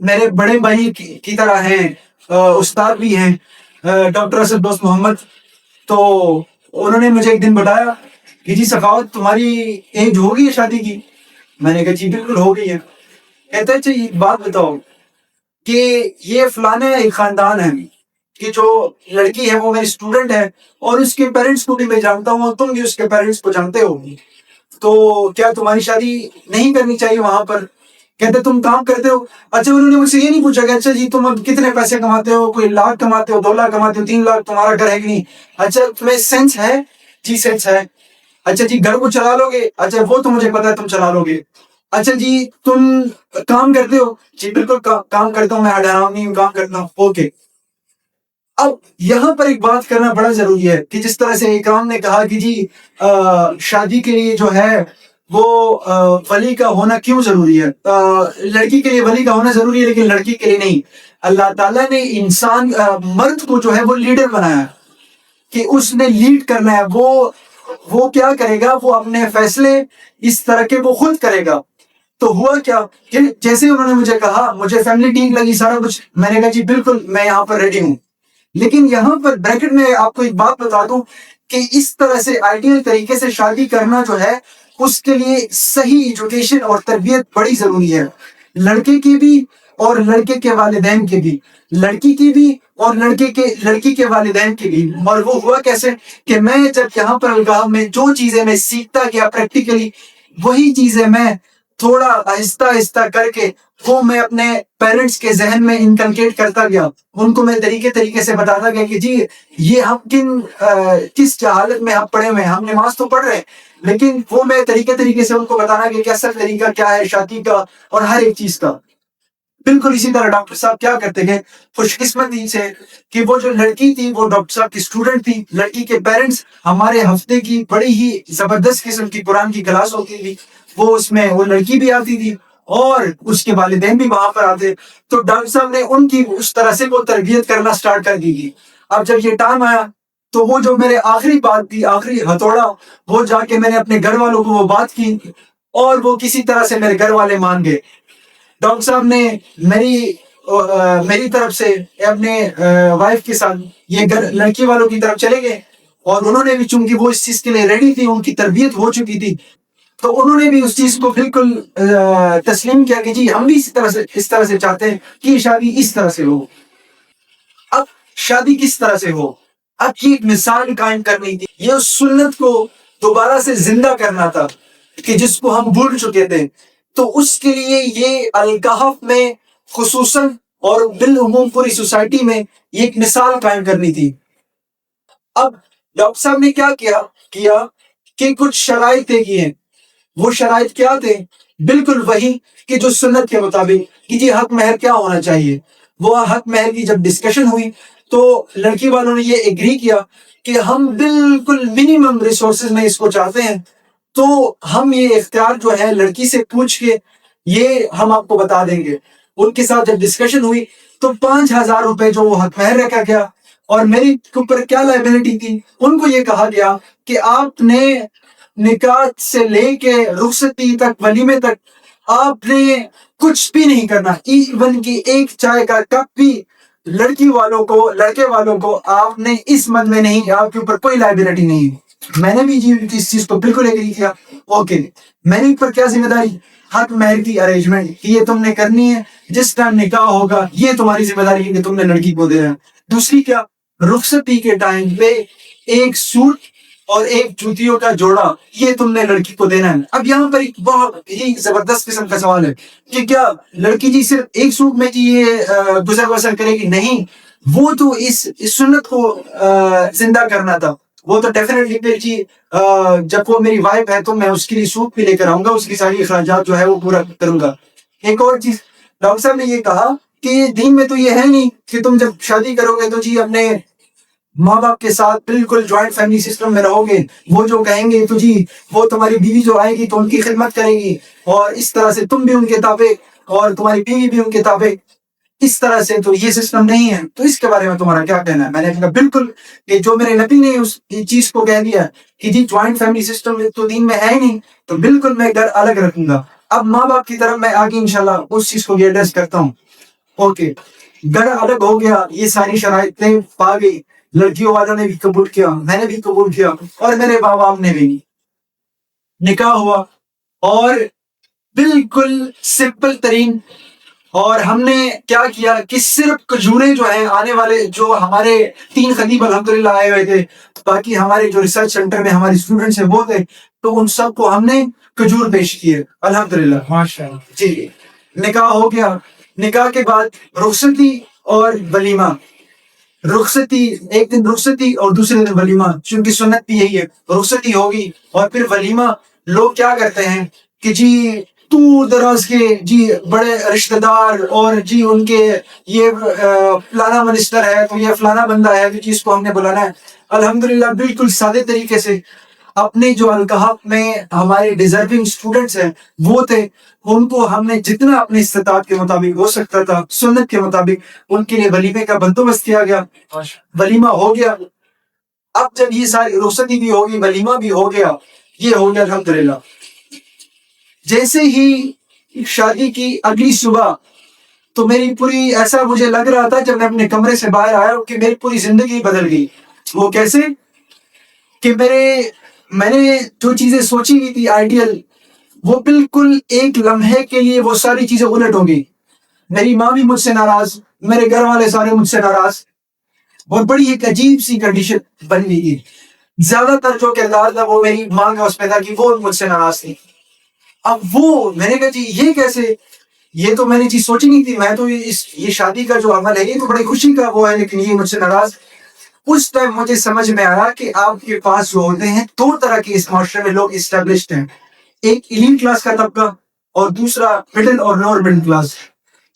میرے بڑے بھائی کی طرح ہیں، استاد بھی ہیں، ڈاکٹر اسد دوست محمد. تو انہوں نے مجھے ایک دن بتایا کہ جی سخاوت تمہاری ایج ہو گئی ہے شادی کی؟ میں نے کہا جی بالکل ہو گئی ہے. کہتا ہے اچھا یہ بات بتاؤ کہ یہ فلانا ایک خاندان ہے کہ جو لڑکی ہے وہ میری اسٹوڈنٹ ہے اور اس کے پیرنٹس کو بھی میں جانتا ہوں اور تم بھی اس کے پیرنٹس کو جانتے ہو، تو کیا تمہاری شادی نہیں کرنی چاہیے وہاں پر؟ کہتے تم کام کرتے ہو؟ اچھا انہوں نے مجھ سے یہ نہیں پوچھا کہ اچھا جی تم اب کتنے پیسے کماتے ہو، کوئی 1 لاکھ کماتے ہو، 2 لاکھ کماتے ہو، 3 لاکھ، تمہارا گھر ہے کہ نہیں؟ اچھا تمہیں سینس ہے؟ جی سینس ہے. اچھا جی گھر کو چلا لو گے؟ اچھا وہ تو مجھے پتا ہے تم چلا لو گے. اچھا جی تم کام کرتے ہو؟ جی بالکل کام کرتا ہوں، میں حرام نہیں ہوں، کام کرتا ہوں. اوکے. اب یہاں پر ایک بات کرنا بڑا ضروری ہے کہ جس طرح سے اکرام نے کہا کہ جی شادی کے لیے جو ہے وہ ولی کا ہونا کیوں ضروری ہے، لڑکی کے لیے ولی کا ہونا ضروری ہے لیکن لڑکی کے لیے نہیں. اللہ تعالیٰ نے انسان مرد کو جو ہے وہ لیڈر بنایا ہے کہ اس نے لیڈ کرنا ہے. وہ کیا کرے گا، وہ اپنے فیصلے اس طرح کے وہ خود کرے گا. تو ہوا کیا کہ جیسے انہوں نے مجھے کہا، مجھے فیملی ٹھیک لگی، سارا کچھ، میں نے کہا جی بالکل میں یہاں پر ریڈی ہوں. لیکن یہاں پر بریکٹ میں آپ کو ایک بات بتا دوں کہ اس طرح سے آئیڈیل طریقے سے شادی کرنا جو ہے اس کے لیے صحیح ایجوکیشن اور تربیت بڑی ضروری ہے، لڑکے کی بھی اور لڑکے کے والدین کی بھی، لڑکی کی بھی اور لڑکی کے والدین کی بھی. اور وہ ہوا کیسے کہ میں جب یہاں پر الکہف میں جو چیزیں میں سیکھتا گیا پریکٹیکلی، وہی چیزیں میں تھوڑا آہستہ آہستہ کر کے وہ میں اپنے پیرنٹس کے ذہن میں انکلکیٹ کرتا گیا. ان کو میں طریقے سے بتاتا گیا کہ جی یہ ہم کس حالت میں ہم پڑھے ہوئے ہیں, ہم نماز تو پڑھ رہے ہیں, لیکن وہ میں طریقے سے ان کو بتانا کہ اصل طریقہ کیا ہے شادی کا اور ہر ایک چیز کا. بالکل اسی طرح ڈاکٹر صاحب کیا کرتے ہیں, خوش قسمتی سے کہ وہ جو لڑکی تھی وہ ڈاکٹر صاحب کی اسٹوڈنٹ تھی. لڑکی کے پیرنٹس ہمارے ہفتے کی بڑی ہی زبردست قسم کی قرآن کی کلاس ہوتی تھی, وہ اس میں وہ لڑکی بھی آتی تھی اور اس کے والدین بھی وہاں پر آتے. تو ڈاکٹر صاحب نے ان کی اس طرح سے وہ تربیت کرنا سٹارٹ کر دی تھی. اب جب یہ ٹائم آیا تو وہ جو میرے آخری بات تھی, آخری ہتھوڑا, وہ جا کے میں نے اپنے گھر والوں کو وہ بات کی اور وہ کسی طرح سے میرے گھر والے مان گئے. ڈاکٹر صاحب نے میری طرف سے اپنے وائف کے ساتھ یہ لڑکی والوں کی طرف چلے گئے اور انہوں نے بھی, چونکہ وہ اس چیز کے لیے ریڈی تھی, ان کی تربیت ہو چکی تھی, تو انہوں نے بھی اس چیز کو بالکل تسلیم کیا کہ جی ہم بھی اس طرح سے چاہتے ہیں کہ شادی اس طرح سے ہو. اب شادی کس طرح سے ہو, اب کی ایک مثال قائم کرنی تھی, یہ اس سنت کو دوبارہ سے زندہ کرنا تھا کہ جس کو ہم بھول چکے تھے. تو اس کے لیے یہ الکہف میں خصوصاً اور بالعموم پوری سوسائٹی میں یہ ایک مثال قائم کرنی تھی. اب ڈاکٹر صاحب نے کیا کیا کہ کچھ شرائط طے کیے. وہ شرائط کیا تھے؟ بالکل وہی کہ جو سنت کے مطابق کہ جی حق مہر کیا ہونا چاہیے. وہ حق مہر کی جب ڈسکشن ہوئی تو لڑکی والوں نے یہ ایگری کیا کہ ہم بالکل منیمم ریسورسز میں اس کو چاہتے ہیں, تو ہم یہ اختیار جو ہے لڑکی سے پوچھ کے یہ ہم آپ کو بتا دیں گے. ان کے ساتھ جب ڈسکشن ہوئی تو 5,000 روپے جو وہ حق مہر رکھا گیا, اور میری اوپر کیا لائبلٹی تھی, ان کو یہ کہا گیا کہ آپ نے نکاح سے لے کے رخصتی تک, ولیمے تک, آپ نے کچھ بھی نہیں کرنا. ایون کی ایک چائے کا کپ بھی لڑکی والوں کو, لڑکے والوں کو آپ نے اس مد میں نہیں, آپ کے اوپر کوئی لائبلٹی نہیں. میں نے بھی جی اس چیز کو بالکل ایگری کیا. اوکے, میرے اوپر کیا ذمہ داری؟ حق مہر کی ارینجمنٹ کہ یہ تم نے کرنی ہے, جس ٹائم نکاح ہوگا یہ تمہاری ذمہ داری ہے کہ تم نے لڑکی کو دینا ہے. دوسری کیا, رخصتی کے ٹائم پہ ایک سوٹ اور ایک جوتیوں کا جوڑا یہ تم نے لڑکی کو دینا ہے. اب یہاں پر ایک بہت ہی زبردست قسم کا سوال ہے کہ کیا لڑکی جی صرف ایک سوٹ میں جی یہ گزر بسر کرے گی؟ نہیں, وہ تو اس سنت کو زندہ کرنا تھا. وہ تو ڈیفینیٹلی جی جب وہ میری وائف ہے تو میں اس کے لیے سوٹ بھی لے کر آؤں گا, اس کی ساری اخراجات جو ہے وہ پورا کروں گا. ایک اور چیز ڈاکٹر صاحب نے یہ کہا کہ دین میں تو یہ ہے نہیں کہ تم جب شادی کرو گے تو جی اپنے ماں باپ کے ساتھ بالکل جوائنٹ فیملی سسٹم میں رہو گے, وہ جو کہیں گے تو جی وہ تمہاری بیوی جو آئے گی تو ان کی خدمت کرے گی, اور اس طرح سے تم بھی ان کے تابع اور تمہاری بیوی بھی ان کے تابع, اس طرح سے تو یہ سسٹم نہیں ہے. تو اس کے بارے میں تمہارا کیا کہنا ہے؟ میں نے کہا بالکل کہ جو میرے نبی نے اس چیز کو کہہ دیا کہ جی جوائنٹ فیملی سسٹم تو دین میں ہے ہی نہیں, تو بالکل میں گھر الگ رکھوں گا. اب ماں باپ کی طرف میں آگے انشاءاللہ اس چیز کو ایڈریس کرتا ہوں. اوکے, گھر الگ ہو گیا, یہ ساری شرائطیں پا گئی, لڑکیوں والوں نے بھی قبول کیا, میں نے بھی قبول کیا, اور میرے ماں باپ نے بھی. نکاح ہوا اور بالکل سمپل ترین, اور ہم نے کیا کیا کہ صرف کھجوریں جو ہیں آنے والے جو ہمارے 3 خطیب الحمدللہ آئے ہوئے تھے, باقی ہمارے جو ریسرچ سینٹر میں ہمارے اسٹوڈنٹس ہیں وہ تھے, تو ان سب کو ہم نے کھجور پیش کیے الحمدللہ. ماشاءاللہ. جی نکاح ہو گیا. نکاح کے بعد رخصتی اور ولیمہ. رخصتی ایک دن رخصتی اور دوسرے دن ولیمہ, چونکہ سنت بھی یہی ہے, رخصتی ہوگی اور پھر ولیمہ. لوگ کیا کرتے ہیں کہ جی دور دراز کے جی بڑے رشتہ دار اور جی ان کے یہ فلانا منسٹر ہے تو یہ فلانا بندہ ہے جس کو ہم نے بلانا ہے. الحمدللہ بالکل سادے طریقے سے اپنے جو الکحف میں ہمارے ڈیزرونگ اسٹوڈنٹس ہیں وہ تھے, ان کو ہم نے جتنا اپنے استطاعت کے مطابق ہو سکتا تھا سنت کے مطابق ان کے لیے ولیمے کا بندوبست کیا گیا. ولیمہ ہو گیا. اب جب یہ ساری رخصتی بھی ہوگی, ولیمہ بھی ہو گیا, یہ ہو گیا الحمدللہ. جیسے ہی شادی کی اگلی صبح تو میری پوری ایسا مجھے لگ رہا تھا جب میں اپنے کمرے سے باہر آیا کہ میری پوری زندگی بدل گئی. وہ کیسے کہ میں نے جو چیزیں سوچی ہوئی تھی آئیڈیل, وہ بالکل ایک لمحے کے لیے وہ ساری چیزیں الٹ ہو گئی. میری ماں بھی مجھ سے ناراض, میرے گھر والے سارے مجھ سے ناراض, اور بڑی ایک عجیب سی کنڈیشن بن گئی. زیادہ تر جو کردار تھا وہ میری ماں کا اس پہ تھا کہ وہ مجھ سے ناراض تھی. اب وہ میں نے کہا جی یہ کیسے، یہ تو میں نے چیز سوچی نہیں تھی، میں تو یہ شادی کا جو عمل ہے یہ تو بڑی خوشی کا وہ ہے، لیکن یہ مجھ سے ناراض۔ اس ٹائم مجھے سمجھ میں آیا کہ آپ کے پاس جو ہوتے ہیں دو طرح کے اس معاشرے میں لوگ اسٹیبلشڈ ہیں، ایک ایلیٹ کلاس کا طبقہ اور دوسرا مڈل اور lower middle class.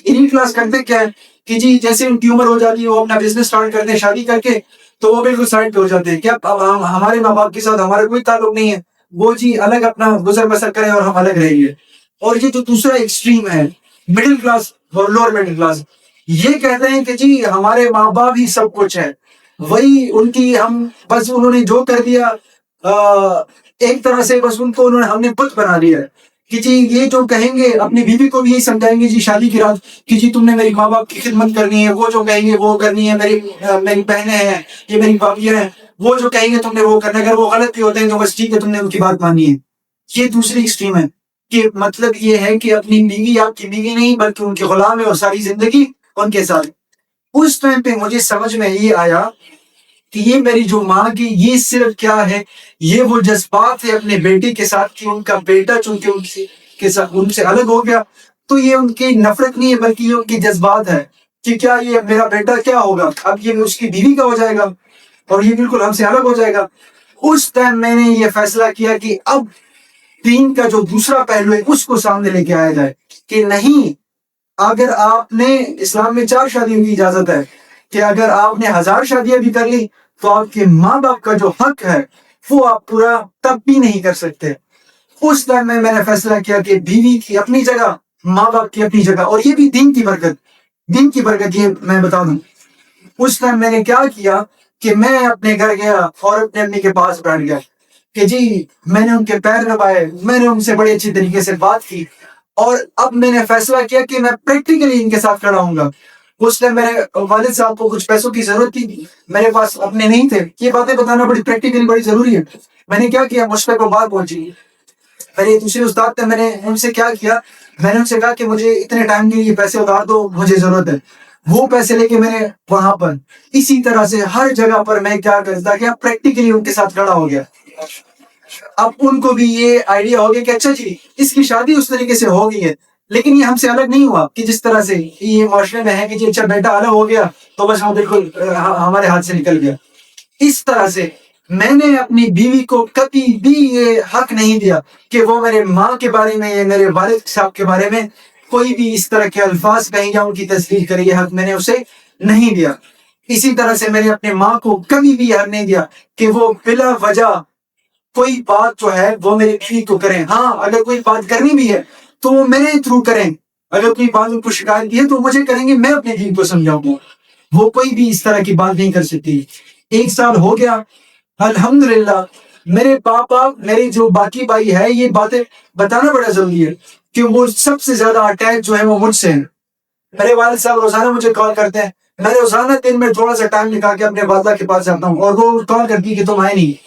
Elite class کرتے کیا ہے کہ جی جیسے ان کی عمر ہو جاتی ہے وہ اپنا بزنس سٹارٹ کرتے ہیں شادی کر کے، تو وہ بالکل سائڈ پہ ہو جاتے ہیں، کیا ہمارے ماں باپ کے ساتھ ہمارا کوئی تعلق نہیں ہے، وہ جی الگ اپنا گزر بسر کریں اور ہم الگ رہیں گے۔ اور یہ جو دوسرا ایکسٹریم ہے مڈل کلاس اور لوور مڈل کلاس، یہ کہتے ہیں کہ جی ہمارے ماں باپ ہی سب کچھ ہے، وہی ان کی ہم بس انہوں نے جو کر دیا ایک طرح سے بس ان کو انہوں نے ہم نے بت بنا لیا ہے کہ جی یہ جو کہیں گے اپنی بیوی کو بھی یہی سمجھائیں گے جی شادی کی رات کہ جی تم نے میری ماں باپ کی خدمت کرنی ہے، وہ جو کہیں گے وہ کرنی ہے، میری بہنیں ہیں، یہ میری بھابیاں ہیں، وہ جو کہیں گے تم نے وہ کرنا ہے، اگر وہ غلط بھی ہوتے ہیں تو بس ٹھیک ہے تم نے ان کی بات مانی ہے۔ یہ دوسری ایکسٹریم ہے کہ مطلب یہ ہے کہ اپنی بیوی آپ کی بیوی نہیں بلکہ ان کے غلام ہے اور ساری زندگی ان کے ساتھ۔ اس ٹائم پہ مجھے سمجھ میں یہ آیا کہ یہ میری جو ماں کی یہ صرف کیا ہے، یہ وہ جذبات ہے اپنے بیٹے کے ساتھ کہ ان کا بیٹا چونکہ ان سے الگ ہو گیا، تو یہ ان کی نفرت نہیں ہے بلکہ یہ ان کی جذبات ہے کہ کیا یہ میرا بیٹا کیا ہوگا، اب یہ اس کی بیوی کا ہو جائے گا اور یہ بالکل ہم سے الگ ہو جائے گا۔ اس ٹائم میں نے یہ فیصلہ کیا کہ اب دین کا جو دوسرا پہلو ہے اس کو سامنے لے کے آیا جائے کہ نہیں، اگر آپ نے اسلام میں 4 شادیوں کی اجازت ہے کہ اگر آپ نے 1000 شادیاں بھی کر لی تو آپ کے ماں باپ کا جو حق ہے وہ آپ پورا تب بھی نہیں کر سکتے۔ اس ٹائم میں نے فیصلہ کیا کہ بیوی کی اپنی جگہ، ماں باپ کی اپنی جگہ، اور یہ بھی دین کی برکت یہ میں بتا دوں۔ اس ٹائم میں نے کیا کیا کہ میں اپنے گھر گیا اور اپنے امی کے پاس بیٹھ گیا کہ جی میں نے ان کے پیر دبائے، میں نے ان سے بڑے اچھی طریقے سے بات کی، اور اب میں نے فیصلہ کیا کہ میں پریکٹیکلی ان کے ساتھ کھڑا ہوں گا۔ اس ٹائم میرے والد صاحب کو کچھ پیسوں کی ضرورت تھی، میرے پاس اپنے نہیں تھے، یہ باتیں بتانا بڑی پریکٹیکلی بڑی ضروری ہے۔ میں نے کیا کیا، مجھ پہ کو بات پہنچی، میرے دوسرے استاد تھے، میں نے ان سے کیا کیا، میں نے ان سے کہا کہ مجھے اتنے ٹائم کے لیے پیسے اتار دو، مجھے ضرورت ہے۔ وہ پیسے لے کے میں نے وہاں پر اسی طرح سے ہر جگہ پر میں کیا کرتا کہ پریکٹیکلی ان کے ساتھ کھڑا ہو گیا۔ اب ان کو بھی یہ آئیڈیا ہو گیا کہ اچھا جی اس کی شادی اس طریقے سے ہو گئی ہے، لیکن یہ ہم سے الگ نہیں ہوا کہ جس طرح سے یہ معاشرے میں ہے کہ جی اچھا بیٹا الگ ہو گیا تو بس ہم بالکل ہمارے ہاتھ سے نکل گیا۔ اس طرح سے میں نے اپنی بیوی کو کبھی بھی یہ حق نہیں دیا کہ وہ میرے ماں کے بارے میں یا میرے والد صاحب کے بارے میں کوئی بھی اس طرح کے الفاظ کہیں یا ان کی تصدیق کرے، یہ حق میں نے اسے نہیں دیا۔ اسی طرح سے میں نے اپنے ماں کو کبھی بھی حق نہیں دیا کہ وہ بلا وجہ کوئی بات جو ہے وہ میری بیوی کو کریں۔ ہاں اگر کوئی بات کرنی بھی ہے تو وہ میرے تھرو کریں، اگر کوئی بات ان کو شکایت کی ہے تو مجھے کریں گے، میں اپنے بیوی کو سمجھاؤں گا، وہ کوئی بھی اس طرح کی بات نہیں کر سکتی۔ 1 سال ہو گیا الحمدللہ، میرے پاپا میرے جو باقی بھائی ہے، یہ باتیں بتانا بڑا ضروری ہے کہ وہ سب سے زیادہ اٹیچ جو ہے وہ مجھ سے ہیں۔ میرے والد صاحب روزانہ مجھے کال کرتے ہیں، میں روزانہ دن میں تھوڑا سا ٹائم نکال کے اپنے والدہ کے پاس جاتا ہوں اور وہ کال کرتی کہ تم آئے نہیں۔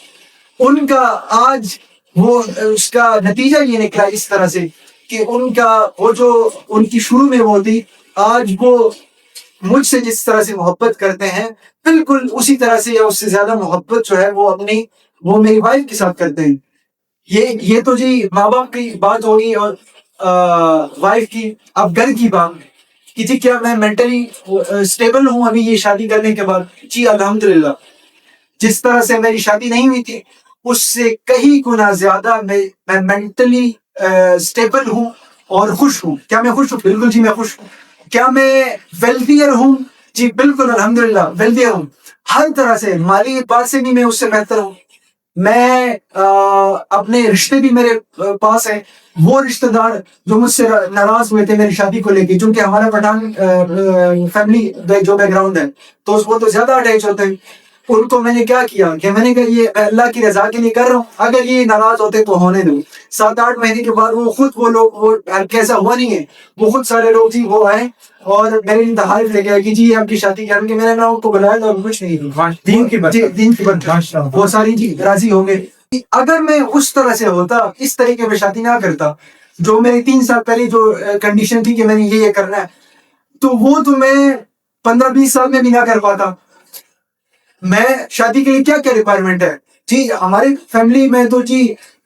ان کا آج وہ اس کا نتیجہ یہ نکلا اس طرح سے کہ ان کا وہ جو ان کی شروع میں وہ تھی، آج وہ مجھ سے جس طرح سے محبت کرتے ہیں بالکل اسی طرح سے یا اس سے زیادہ محبت جو ہے وہ میری وائف کے ساتھ کرتے ہیں۔ یہ تو جی ماں باپ کی بات ہوگی اور وائف کی۔ اب گھر کی بات کہ جی کیا میں مینٹلی اسٹیبل ہوں ابھی یہ شادی کرنے کے بعد؟ جی الحمدللہ، جس طرح سے میری شادی نہیں ہوئی تھی اس سے کہیں گنا زیادہ میں مینٹلی اسٹیبل ہوں اور خوش ہوں۔ کیا میں خوش ہوں؟ بالکل جی میں خوش ہوں۔ کیا میں ویلتھیر ہوں؟ جی بالکل الحمدللہ ویلتھیر ہوں، ہر طرح سے مالی اعتبار سے بھی میں اس سے بہتر ہوں۔ میں اپنے رشتے بھی میرے پاس ہیں، وہ رشتہ دار جو مجھ سے ناراض ہوئے تھے میری شادی کو لے کے، چونکہ ہمارا پٹھان فیملی جو بیک گراؤنڈ ہے تو وہ تو زیادہ اٹیچ ہوتے ہیں، ان کو میں نے کیا کیا کہ میں نے کہا یہ اللہ کی رضا کے لیے کر رہا ہوں، اگر یہ ناراض ہوتے تو ہونے دوں۔ 7-8 مہینے کے بعد وہ خود وہ لوگ وہ کیسا ہوا نہیں ہے، وہ خود سارے لوگ جی وہ آئے اور میرے انتہائی لے گیا کہ جی آپ کی شادی کریں گے۔ میں نے نہ ان کو بلایا اور کچھ نہیں، دین کی برکت وہ ساری جی راضی ہوں گے۔ اگر میں اس طرح سے ہوتا، اس طریقے پہ شادی نہ کرتا، جو میری 3 سال پہلے جو کنڈیشن تھی کہ میں نے یہ کرنا ہے، تو وہ تو میں 15-20 سال میں بھی نہ کر پاتا۔ میں شادی کے لیے کیا ریکوائرمنٹ ہے جی، ہمارے فیملی میں تو جی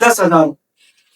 10,000,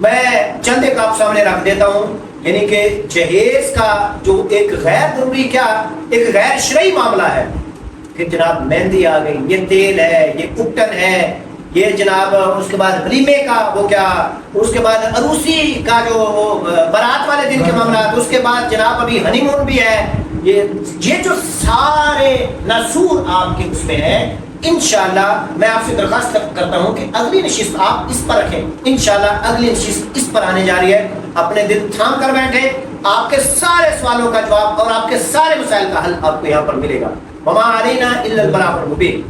میں چند ایک آپ سامنے رکھ دیتا ہوں، یعنی کہ جہیز کا جو ایک غیر ضروری کیا ایک غیر شرعی معاملہ ہے کہ جناب مہندی آ گئی، یہ تیل ہے، یہ کٹن ہے، یہ جناب اس کے بعد ولیمے کا وہ کیا، اس کے بعد عروسی کا جو برات والے دن کے معاملات، اس کے بعد جناب ابھی ہنی مون بھی ہے، یہ جو سارے نصور آپ کے اس میں ہیں، انشاءاللہ میں آپ سے درخواست کرتا ہوں کہ اگلی نشست آپ اس پر رکھیں. انشاءاللہ اگلی نشست اس پر آنے جا رہی ہے. اپنے دل تھام کر بیٹھیں، آپ کے سارے سوالوں کا جواب اور آپ کے سارے مسائل کا حل آپ کو یہاں پر ملے گا. وما علینا الا البلاغ المبین.